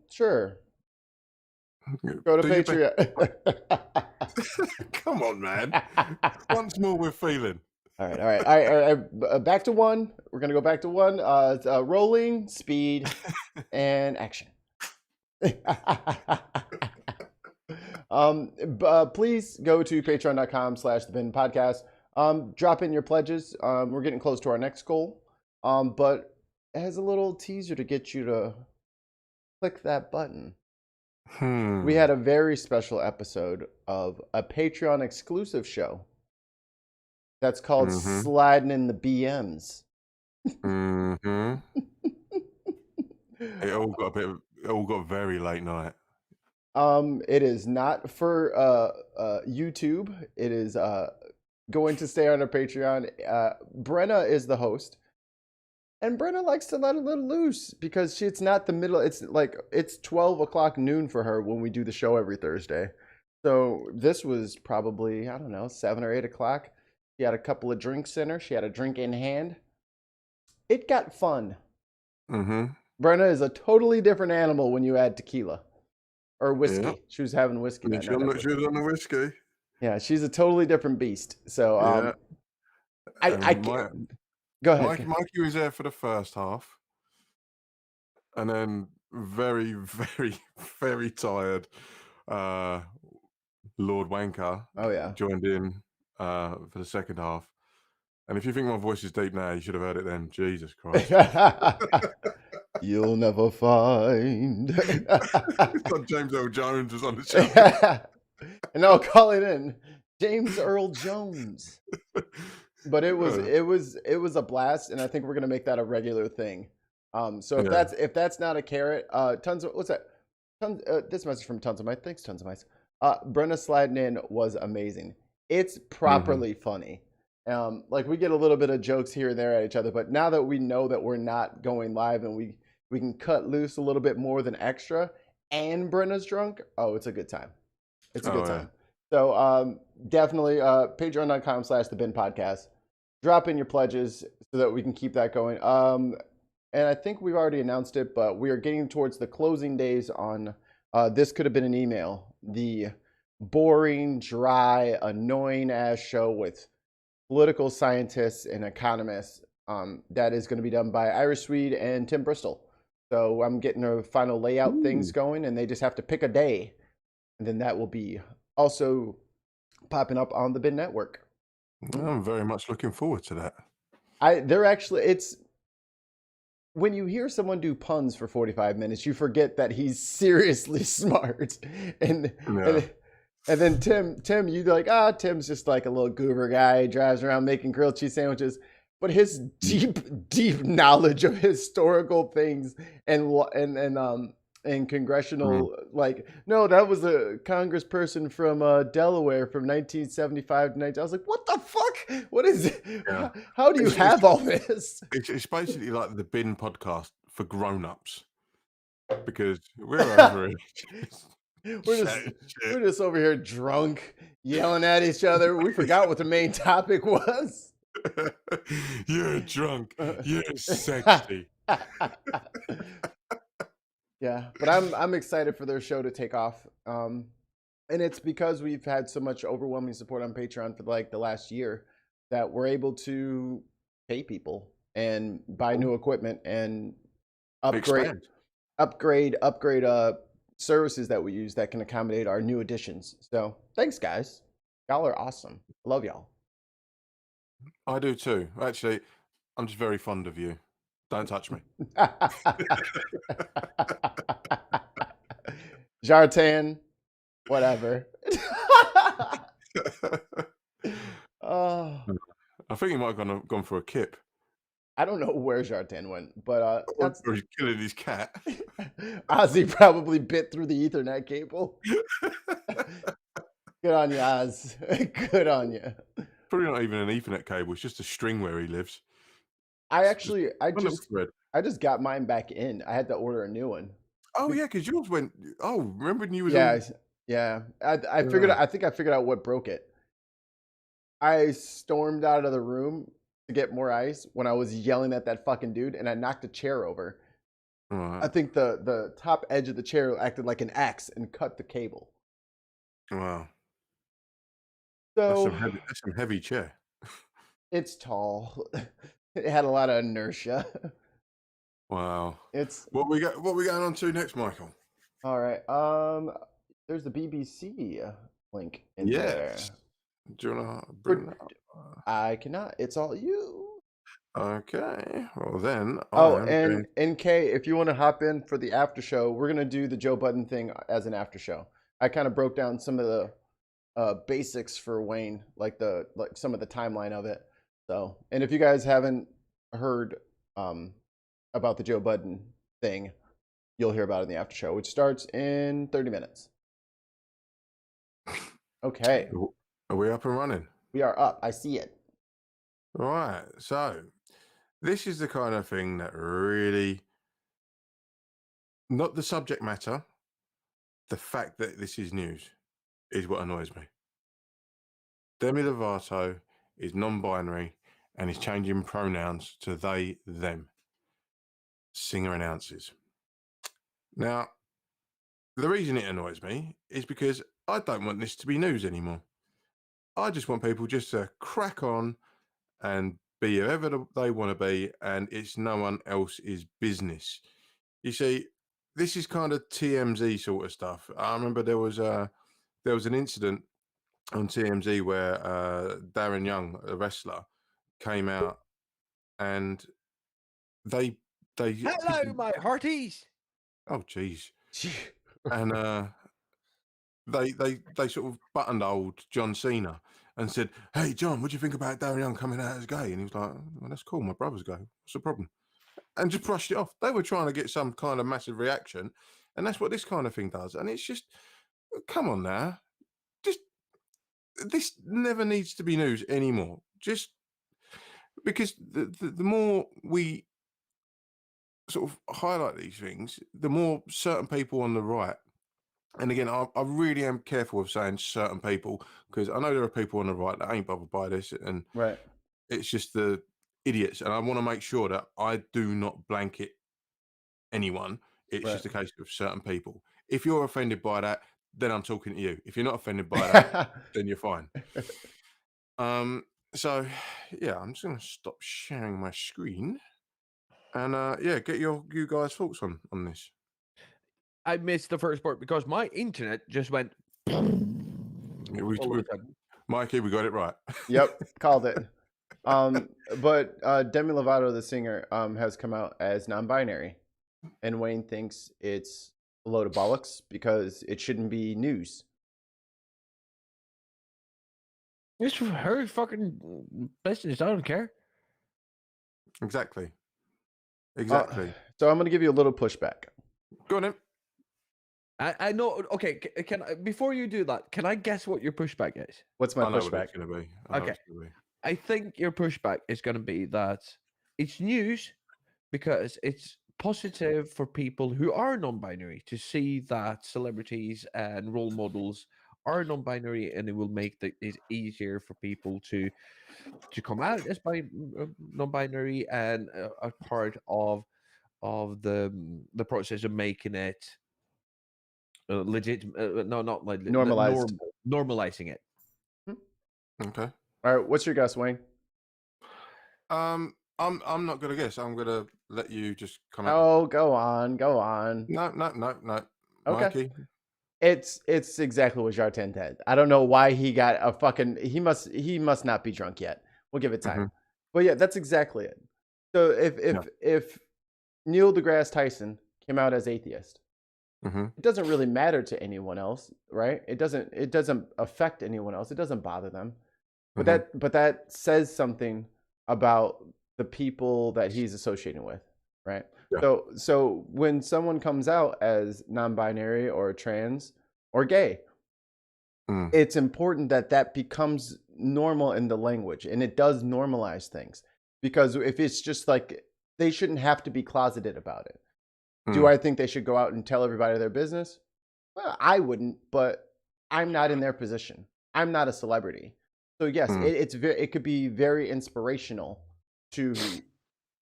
Sure. Go to Do your best. Patreon. Come on, man. Once more, we're feeling. All right. Back to one. We're gonna go back to one. It's, rolling, speed, and action. Please go to patreon.com/TheBinPodcast. Drop in your pledges. We're getting close to our next goal. But it has a little teaser to get you to click that button. We had a very special episode of a Patreon exclusive show that's called Sliding in the BMs. Mm-hmm. It all got very late night. It is not for YouTube. It is going to stay on our Patreon. Brenna is the host, and Brenna likes to let a little loose because it's not the middle. It's like it's 12 o'clock noon for her when we do the show every Thursday. So this was probably, I don't know, 7 or 8 o'clock. She had a couple of drinks in her. She had a drink in hand. It got fun. Mm-hmm. Brenna is a totally different animal when you add tequila. Or whiskey. Yeah. She was having whiskey that night. She was on the whiskey. Yeah, she's a totally different beast. So Yeah. I can't. Go ahead. Mikey was there for the first half, and then very, very, very tired. Lord Wanker joined in for the second half. And if you think my voice is deep now, you should have heard it then. Jesus Christ. You'll never find. It's like James Earl Jones was on the show. And I'll call it in James Earl Jones. But it was a blast, and I think we're gonna make that a regular thing. So if that's not a carrot, tons of what's that? This message from Tons of Mice. Thanks, Tons of Mice. Brenna sliding in was amazing. It's properly funny. Like we get a little bit of jokes here and there at each other, but now that we know that we're not going live and we can cut loose a little bit more than extra, and Brenna's drunk, oh, it's a good time. It's a good time. So definitely patreon.com/TheBinPodcast. Drop in your pledges so that we can keep that going. And I think we've already announced it, but we are getting towards the closing days on This Could Have Been an Email, the boring, dry, annoying ass show with political scientists and economists that is going to be done by Irish Swede and Tim Bristol. So I'm getting the final layout things going, and they just have to pick a day. And then that will be also popping up on the Bin Network. I'm very much looking forward to that. It's when you hear someone do puns for 45 minutes, you forget that he's seriously smart. And then Tim, you'd be like, Tim's just like a little goober guy. He drives around making grilled cheese sandwiches. But his deep knowledge of historical things and congressional, like, no, that was a congressperson from Delaware from 1975 to 19. I was like, what the fuck? What is it? Yeah. How do you have all this? It's basically like the Bin podcast for grown-ups because we're over it. We're just over here drunk, yelling at each other. We forgot what the main topic was. You're drunk. You're sexy. Yeah, but I'm excited for their show to take off. And it's because we've had so much overwhelming support on Patreon for like the last year that we're able to pay people and buy new equipment and upgrade services that we use that can accommodate our new additions. So thanks, guys. Y'all are awesome. I love y'all. I do too. Actually, I'm just very fond of you. Don't touch me. Jartan, whatever. I think he might have gone for a kip. I don't know where Jartan went, but that's Or he's killing his cat. Ozzy probably bit through the Ethernet cable. Good on you, Oz. Good on you. Probably not even an Ethernet cable. It's just a string where he lives. I It's just actually, one little thread. I just got mine back in. I had to order a new one. Oh yeah, because yours went. Oh, remember when you was Yeah, all? yeah. I figured. Yeah. I think I figured out what broke it. I stormed out of the room to get more ice when I was yelling at that fucking dude, and I knocked a chair over. All I right. think the top edge of the chair acted like an axe and cut the cable. Wow. So That's some heavy chair. it's tall. It had a lot of inertia. Wow. It's What we going on to next, Michael? all right. There's the BBC link in there. Yes. Do you want to bring that up? I cannot. It's all you. Okay. Well then, Oh, I am and going. NK, if you want to hop in for the after show, we're gonna do the Joe Budden thing as an after show. I kind of broke down some of the basics for Wayne, like some of the timeline of it. So, and if you guys haven't heard about the Joe Budden thing, you'll hear about it in the after show, which starts in 30 minutes. Okay, Are we up and running? we are up. I see it. Right. So this is the kind of thing that really, not the subject matter, the fact that this is news is what annoys me. Demi Lovato is non-binary and is changing pronouns to they, them. Singer announces. Now, the reason it annoys me is because I don't want this to be news anymore. I just want people just to crack on and be whoever they want to be, and it's no one else's business. You see, this is kind of TMZ sort of stuff. I remember there was an incident on TMZ where Darren Young, a wrestler, came out and they Hello, my hearties. oh geez, and they sort of buttonholed John Cena and said, "Hey John, what do you think about Darren Young coming out as gay?" And he was like, "Well, that's cool. My brother's gay. What's the problem?" And just brushed it off. They were trying to get some kind of massive reaction, and that's what this kind of thing does. And it's just, come on now, just this never needs to be news anymore. Just because the more we sort of highlight these things, the more certain people on the right. And again, I really am careful of saying certain people because I know there are people on the right that ain't bothered by this, and Right. it's just the idiots. And I want to make sure that I do not blanket anyone. It's Right. just a case of certain people. If you're offended by that, then I'm talking to you. If you're not offended by that, then you're fine. So yeah, I'm just gonna stop sharing my screen and yeah, get you guys' thoughts on this. I missed the first part because my internet just went Yeah, all of a sudden. Mikey, we got it right. Yep, called it. But Demi Lovato, the singer, has come out as non-binary, and Wayne thinks it's a load of bollocks because it shouldn't be news. It's her fucking business. I don't care. Exactly. Exactly. So I'm going to give you a little pushback. Go on then. I know. Okay, can I, before you do that, can I guess what your pushback is? What's my I know what pushback? it's going to be. Okay. I think your pushback is going to be that it's news because it's positive for people who are non-binary to see that celebrities and role models are non-binary, and it will make it easier for people to come out as non-binary and a part of the process of making it legit. No, not like Normalized. normalizing it. Okay. All right, what's your guess, Wayne? I'm not gonna guess. I'm gonna let you just come at me. Oh, go on. No. Okay. Mikey. It's exactly what Jartan did. I don't know why he got a fucking. He must not be drunk yet. We'll give it time. But yeah, that's exactly it. So if Neil deGrasse Tyson came out as atheist, it doesn't really matter to anyone else, right? It doesn't affect anyone else. It doesn't bother them. But that says something about the people that he's associating with, right? Yeah. So when someone comes out as non-binary or trans or gay, it's important that that becomes normal in the language, and it does normalize things. Because if it's just like, they shouldn't have to be closeted about it. Do I think they should go out and tell everybody their business? Well, I wouldn't, but I'm not in their position. I'm not a celebrity. So yes, it could be very inspirational to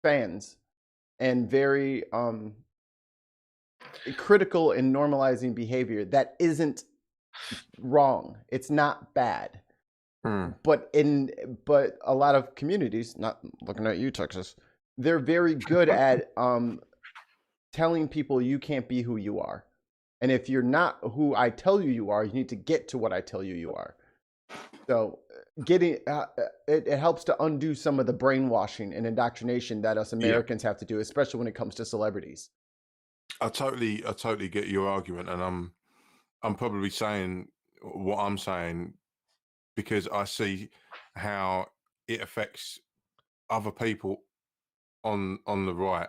fans and very critical in normalizing behavior that isn't wrong. It's not bad. But a lot of communities, not looking at you, Texas, they're very good at telling people you can't be who you are. And if you're not who I tell you you are, you need to get to what I tell you you are. So getting it helps to undo some of the brainwashing and indoctrination that us Americans have to do, especially when it comes to celebrities. I totally get your argument, and I'm probably saying what I'm saying because I see how it affects other people on the right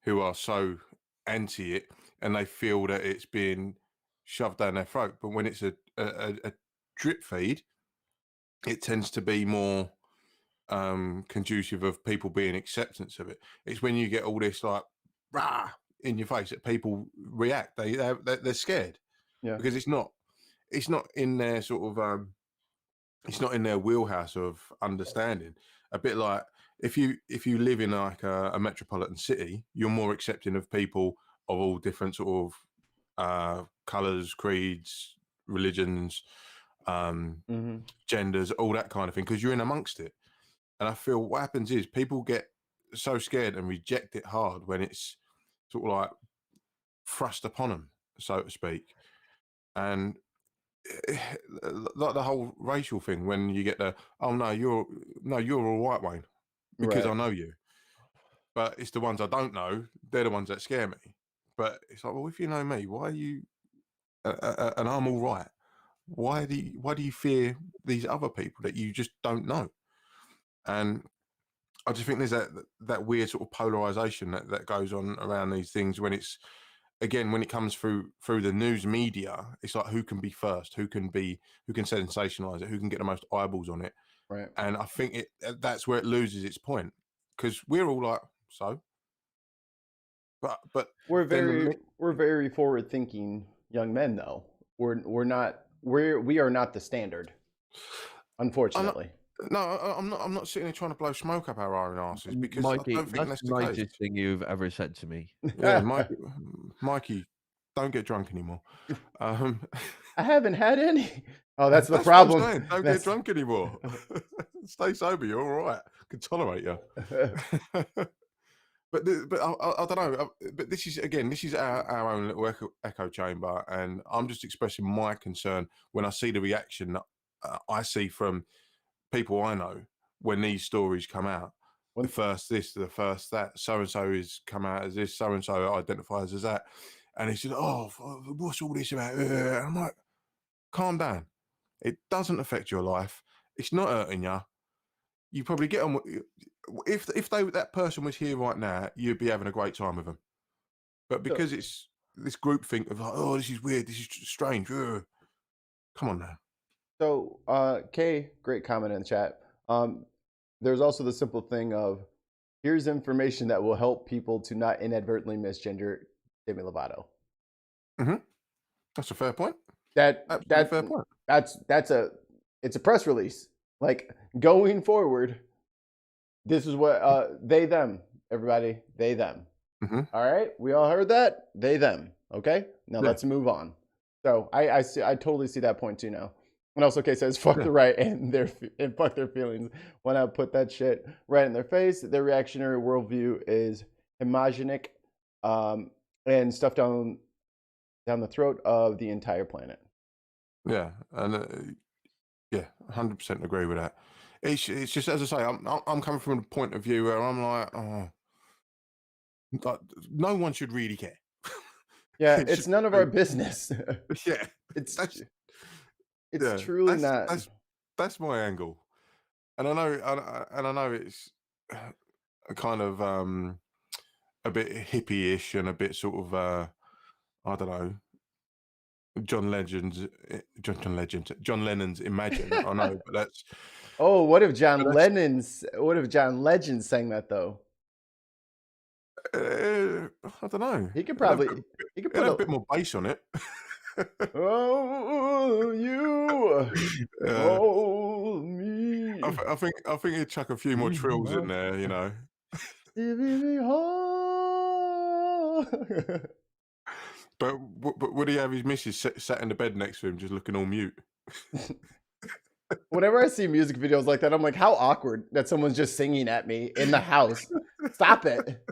who are so anti it, and they feel that it's being shoved down their throat. But when it's a drip feed, it tends to be more conducive of people being acceptance of it. It's when you get all this like rah in your face that people react. They're scared because it's not in their sort of it's not in their wheelhouse of understanding. A bit like if you live in like a metropolitan city, you're more accepting of people of all different sort of colors, creeds, religions, genders, all that kind of thing, because you're in amongst it. And I feel what happens is people get so scared and reject it hard when it's sort of like thrust upon them, so to speak. And like the whole racial thing, when you get the you're all right, Wayne, because I know you. But it's the ones I don't know, they're the ones that scare me. But it's like, well, if you know me, why are you and I'm all right, why do you fear these other people that you just don't know? And I just think there's that weird sort of polarization that goes on around these things when it's, again, when it comes through the news media. It's like, who can be first, who can sensationalize it, who can get the most eyeballs on it. Right. And I think that's where it loses its point, because we're all like, so but we're very forward thinking young men, though. We are not the standard, unfortunately. I'm not sitting here trying to blow smoke up our own asses, because Mikey, I don't think that's the the case. nicest thing you've ever said to me. Yeah, Mikey, don't get drunk anymore. I haven't had any. Oh, that's the That's problem. What I'm saying. Don't get drunk anymore. Stay sober. You're all right. I can tolerate you. But I don't know. But this is our own little echo chamber, and I'm just expressing my concern when I see the reaction that I see from people I know when these stories come out. The first this, the first that, so and so is come out as this, so and so identifies as that, and he said, "Oh, what's all this about?" And I'm like, calm down. It doesn't affect your life. It's not hurting you. You probably get on. If that person was here right now, you'd be having a great time with them. But because it's this group think of like, oh, this is weird, this is strange. Come on now. So, Kay, great comment in the chat. There's also the simple thing of, here's information that will help people to not inadvertently misgender Demi Lovato. That's a fair point. Fair point. It's a press release. Like, going forward, this is what they them, everybody, they them. All right, we all heard that, they them. Okay, now let's move on. So I totally see that point too now. And also, Kay says, fuck the right and fuck their feelings. When I put that shit right in their face, their reactionary worldview is homogenic and stuffed down the throat of the entire planet. Yeah, and 100% agree with that. It's just, as I say, I'm coming from a point of view where I'm like, oh, no one should really care. Yeah, it's none of our business. Yeah, it's truly not. That's my angle, and I know, it's kind of a bit hippie-ish and a bit sort of I don't know, John Lennon's Imagine. I know, but that's Oh, what if but John that's Legend sang that though? I don't know. He could It'd have, probably he could it'd put have a a bit more bass on it. oh you uh, hold me. I think he'd chuck a few more trills in there, you know. But would he have his missus sat in the bed next to him, just looking all mute? Whenever I see music videos like that, I'm like, how awkward that someone's just singing at me in the house. Stop it.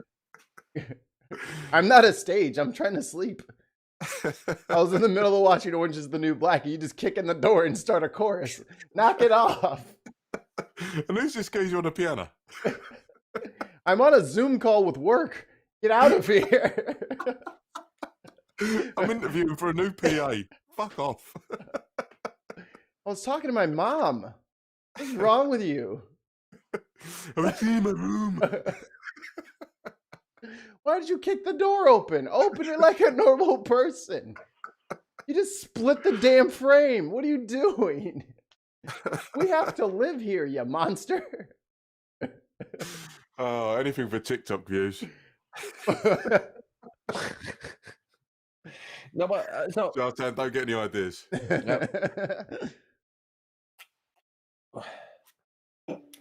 I'm not a stage. I'm trying to sleep. I was in the middle of watching Orange is the New Black. And you just kick in the door and start a chorus. Knock it off. And who's this geezer on the piano? I'm on a Zoom call with work. Get out of here. I'm interviewing for a new PA. Fuck off. I was talking to my mom. What's wrong with you? I'm in my room. Why did you kick the door open? Open it like a normal person. You just split the damn frame. What are you doing? We have to live here, you monster. Oh, anything for TikTok views. No, but so Jartan, don't get any ideas.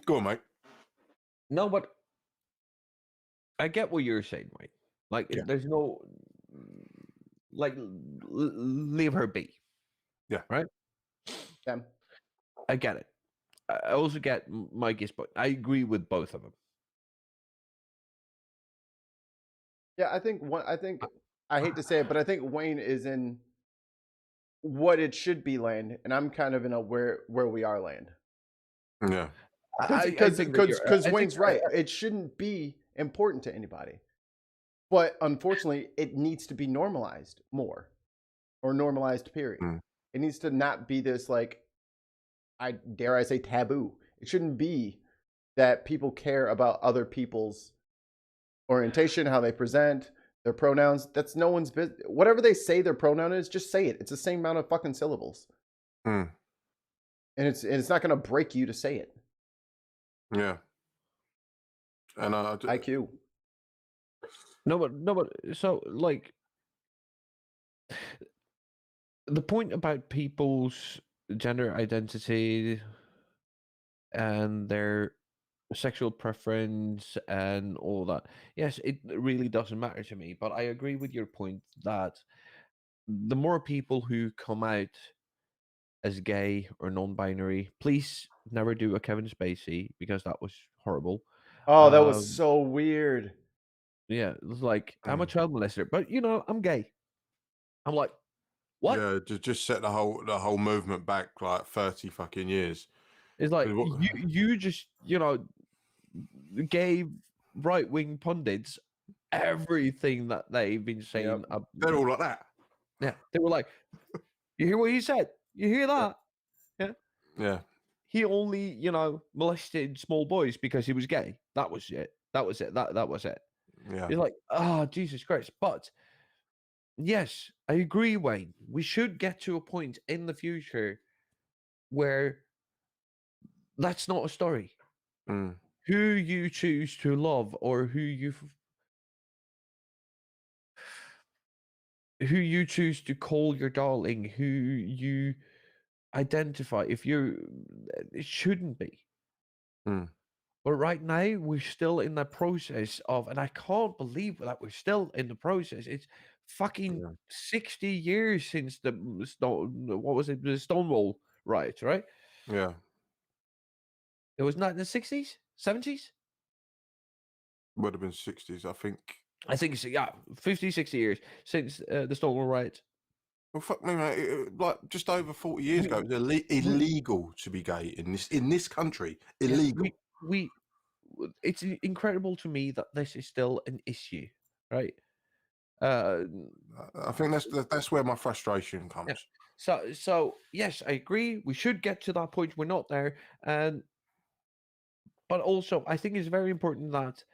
Go on, mate. no, but I get what you're saying, Mike. Like, Yeah. there's no like leave her be. Yeah. Right. Yeah. I get it. I also get Mikey's point. I agree with both of them. Yeah, I think I hate to say it, but I think Wayne is in what it should be land, and I'm kind of in a where we are land. Yeah. Because Wayne's right. It shouldn't be important to anybody. But unfortunately, it needs to be normalized more. Or normalized, period. Mm. It needs to not be this, like, dare I say, taboo. It shouldn't be that people care about other people's orientation, how they present, their pronouns. That's no one's business. Whatever they say their pronoun is, just say it. It's the same amount of fucking syllables. Mm. And it's not going to break you to say it. Yeah. And IQ. No, but so like the point about people's gender identity and their sexual preference and all that. Yes, it really doesn't matter to me, but I agree with your point that the more people who come out as gay or non-binary, please never do a Kevin Spacey because that was horrible. Oh, that was so weird. Yeah, it was like I'm a child molester, but you know I'm gay. I'm like, what? Yeah, just set the whole movement back like 30 fucking years. It's like you just gave right-wing pundits everything that they've been saying. Yep. They're all like that. Yeah, they were like, you hear what he said? You hear that? Yeah. Yeah. He only, molested small boys because he was gay. That was it. That was it. That was it. Yeah. It's like, oh, Jesus Christ. But yes, I agree, Wayne. We should get to a point in the future where that's not a story. Mm. Who you choose to love or who you choose to call your darling, who you identify, it shouldn't be. Mm. But right now, we're still in the process of, and I can't believe that we're still in the process. It's fucking 60 years since the Stonewall riots, right? Yeah. It was not in the 60s, 70s? Would have been 60s, I think. I think it's, 50, 60 years since the Stonewall riots. Well, fuck me, mate. Like just over 40 years ago, it was illegal to be gay in this country. Illegal. It's incredible to me that this is still an issue, right? I think that's where my frustration comes. Yeah. So yes, I agree. We should get to that point. We're not there, but also I think it's very important that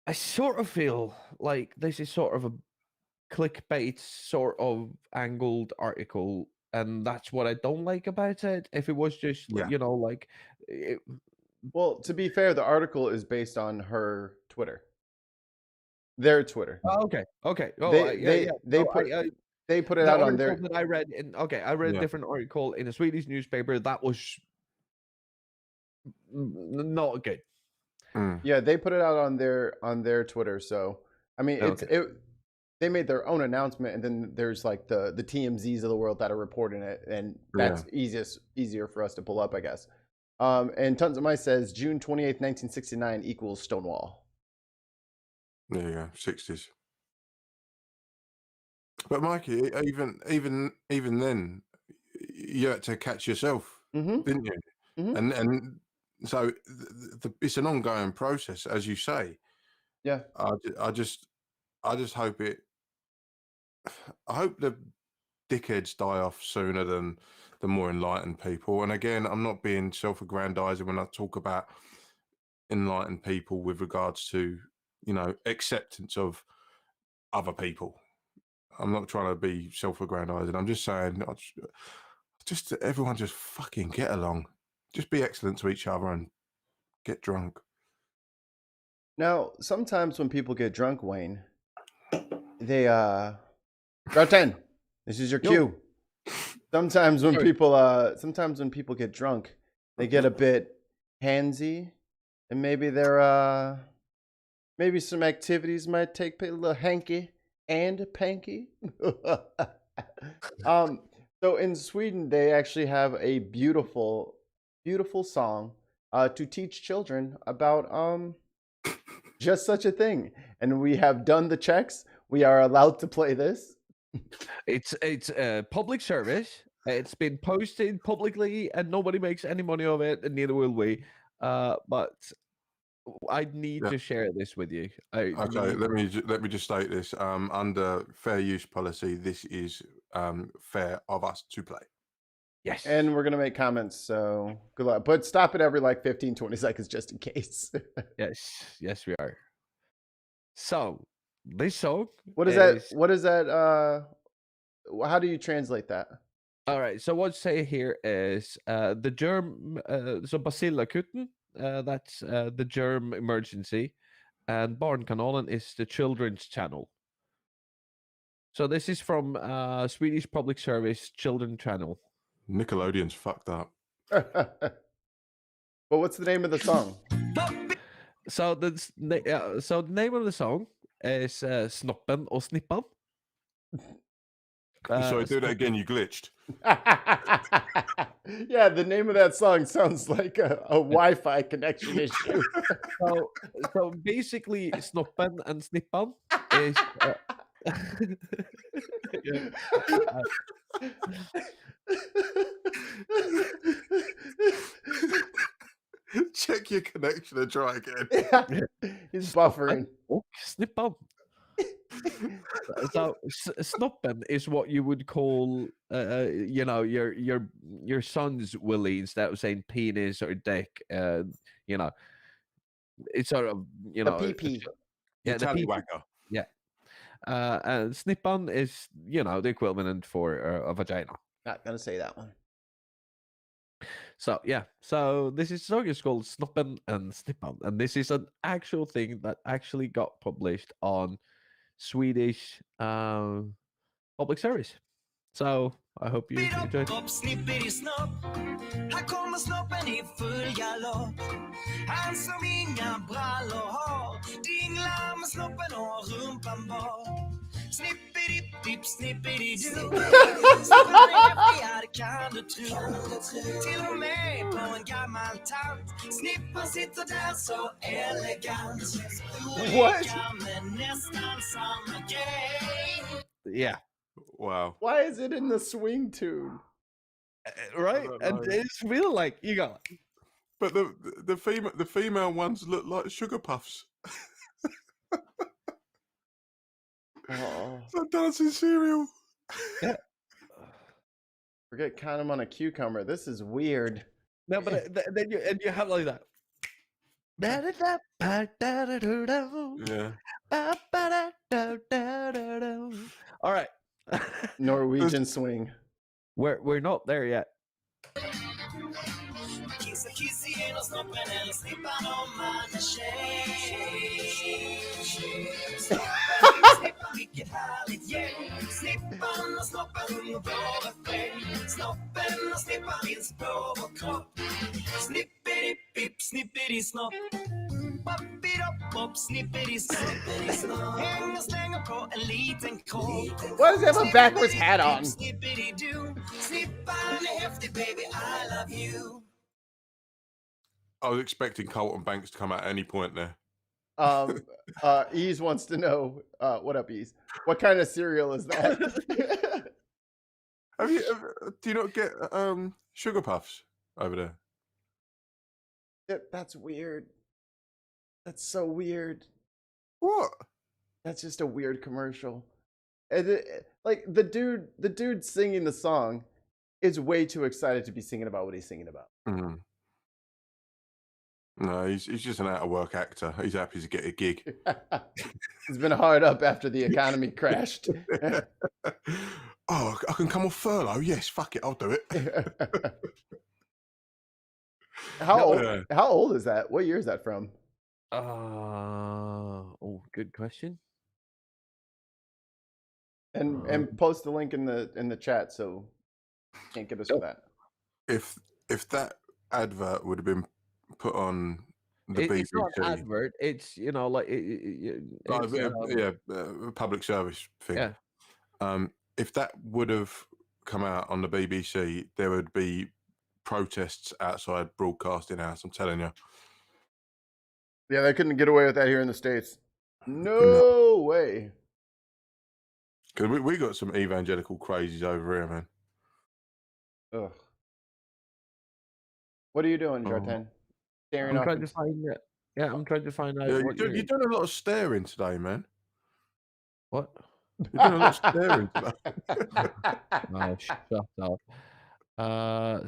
I sort of feel like this is sort of a clickbait sort of angled article, and that's what I don't like about it. If it was just Yeah. like it, Well, to be fair, the article is based on her Twitter, their Twitter. okay, oh They yeah, they yeah. they No, put they put it the out on article their. that I read I read a Yeah. different article in a Swedish newspaper that was not good. Mm. Yeah, they put it out on their Twitter. So I mean, Okay. they made their own announcement, and then there's like the TMZs of the world that are reporting it, and Yeah. that's easier for us to pull up, I guess. And Tons of Mice says June 28th, 1969 equals Stonewall. There you go. 60s. But Mikey, even then, you had to catch yourself, Mm-hmm. didn't you? Mm-hmm. And so it's an ongoing process, as you say. Yeah. I just hope it. I hope the dickheads die off sooner than the more enlightened people. And again, I'm not being self-aggrandizing when I talk about enlightened people with regards to acceptance of other people. I'm not trying to be self-aggrandizing. I'm just saying, just everyone just fucking get along. Just be excellent to each other and get drunk. Now, sometimes when people get drunk, Wayne, they route 10. This is your Yo. cue. Sometimes when Sorry. people get drunk, they get a bit handsy, and maybe some activities might take place, a little hanky and panky. um, so in Sweden, they actually have a beautiful, beautiful song to teach children about just such a thing. And we have done the checks. We are allowed to play this. It's a public service. It's been posted publicly, and nobody makes any money of it, and neither will we. But I need Yeah. to share this with you. I Okay. need... Let me just state this. Under fair use policy, this is fair of us to play. Yes. And we're going to make comments. So good luck. But stop it every like 15, 20 seconds just in case. Yes, we are. So this song What is that? What is that? How do you translate that? All right. So what say here is the germ. So Basilakuten. That's the germ emergency, and Barnkanalen is the children's channel. So this is from Swedish Public Service Children Channel. Nickelodeon's fucked up. But what's the name of the song? So the name of the song is Snoppen och Snippan. Sorry, do that again. You glitched. Yeah, the name of that song sounds like a Wi-Fi connection issue. So basically, Snoppen and Snippan is. Check your connection and try again. Yeah, he's buffering. Och Snippan. So Snoppen is what you would call, your son's willy instead of saying penis or dick. It's sort of The PP. yeah, the PP. Tallywhacker. Yeah. And Snippan is the equivalent for a vagina. Not gonna say that one. So yeah, so this song is called Snoppen and Snippan, and this is an actual thing that actually got published on Swedish public service. So I hope you enjoy it. Här kommer snoppen i full galopp. Han som inga brallor har. Dinglar med snoppen och rumpan bar. Snippidi-dipp, snippidi-doo. Snoppen är häftigare kan du tro. Till och med på en gammal tant. Snippan sitter där så elegant. Olika men nästan samma grej. Yeah. Wow. Why is it in the swing tune? Right? don't And know. it's real like you got. But the female ones look like sugar puffs. Oh, It's like dancing cereal. Yeah. forget count him on a cucumber. This is weird. No, but then you have like that. Yeah. All right. Norwegian swing. We're not there yet. Kissa kissi genom snoppen eller snippan om man är tjej. Snippan, vilket härligt gäng. Snippan och snoppen och blå refräng. Snoppen och snippan finns på vår kropp. Snippidi-pipp, snippidi-snopp. Pappidopp, snippidi-snopp. Häng och slänger på en liten kropp. Why does he have a backwards hat on? Snippidi-doo. Snippan är häftig baby, I love you. I was expecting Colton Banks to come out at any point there. Ease wants to know, what up, Ease? What kind of cereal is that? Do you not get sugar puffs over there? That's weird. That's so weird. What? That's just a weird commercial. And like the dude singing the song is way too excited to be singing about what he's singing about. Mm. No, he's just an out of work actor. He's happy to get a gig. He's been hard up after the economy crashed. Oh, I can come off furlough. Yes, fuck it, I'll do it. How old is that? What year is that from? Good question. And post the link in the chat so you can't get us for that. If that advert would have been put on the BBC, it's not an advert. It's like a public service thing. Yeah. If that would have come out on the BBC, there would be protests outside Broadcasting House. I'm telling you. Yeah, they couldn't get away with that here in the States. No way. Because we got some evangelical crazies over here, man. Ugh. What are you doing, Jartan? I'm trying to find it. Yeah, I'm trying to find out. You're doing a lot of staring today, man. What? You're doing a lot of staring today. Oh, shut up.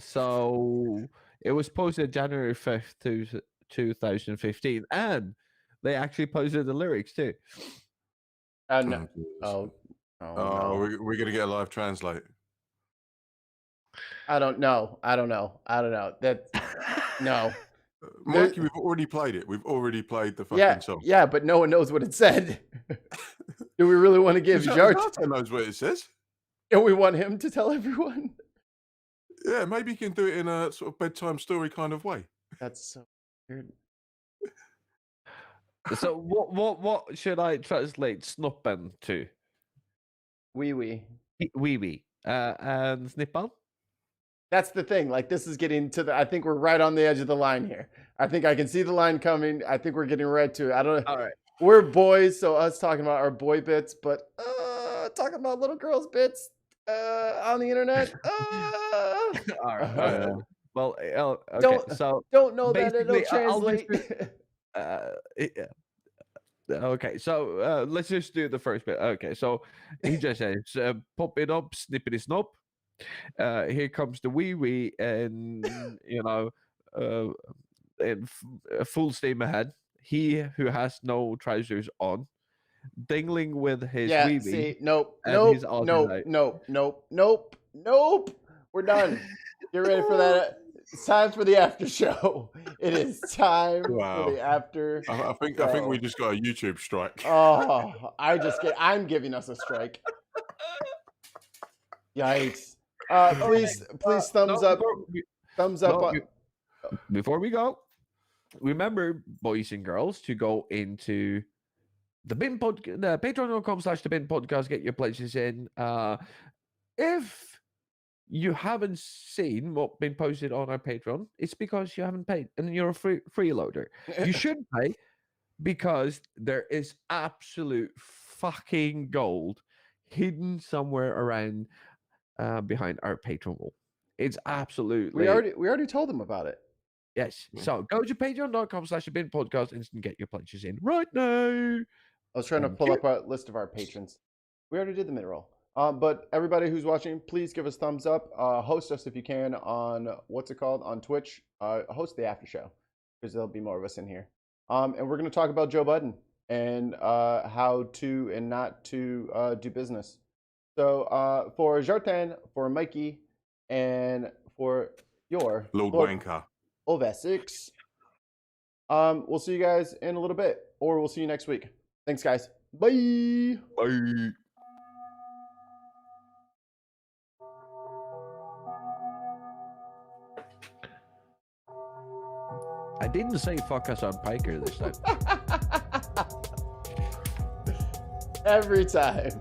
So it was posted January 5th, 2015, and they actually posted the lyrics too. No. No. We're gonna get a live translate. I don't know. That no. Mikey, we've already played it. We've already played the fucking song. Yeah, but no one knows what it said. Do we really want to give Jartan knows what it says? And we want him to tell everyone? Yeah, maybe you can do it in a sort of bedtime story kind of way. That's so weird. So what should I translate snoppen to? Wee wee. Wee wee. And snippan? That's the thing. Like, this is getting to I think we're right on the edge of the line here. I think I can see the line coming. I think we're getting right to it. I don't know. All right. We're boys, so us talking about our boy bits, but talking about little girls bits on the internet. All right. Well, okay. Don't know that it'll translate. Okay, so let's just do the first bit. Okay, so he just says, "Pop it up, snippity snop." Here comes the wee wee, and in full steam ahead. He who has no trousers on, dingling with his wee wee. See, nope. We're done. Get ready for that. It's time for the after show. It is time for the after. I think we just got a YouTube strike. Oh, I'm giving us a strike. Yikes. Please thumbs up. Thumbs up. Before we go, remember, boys and girls, to go into the patreon.com/TheBinPodcast, get your pledges in. If you haven't seen what been posted on our Patreon, it's because you haven't paid and you're a freeloader. You should pay because there is absolute fucking gold hidden somewhere around behind our Patreon wall. It's absolutely. We already told them about it. Yes. So go to patreon.com/TheBinPodcast and get your pledges in right now. I was trying to pull up a list of our patrons. We already did the mid-roll. But everybody who's watching, please give us thumbs up. Host us if you can on, what's it called? On Twitch. Host the after show because there'll be more of us in here. And we're going to talk about Joe Budden and how to and not to do business. So for Jartan, for Mikey, and for your Lord Wanker. of Essex, we'll see you guys in a little bit, or we'll see you next week. Thanks, guys. Bye. Bye. I didn't say fuck us on Piker this time. Every time.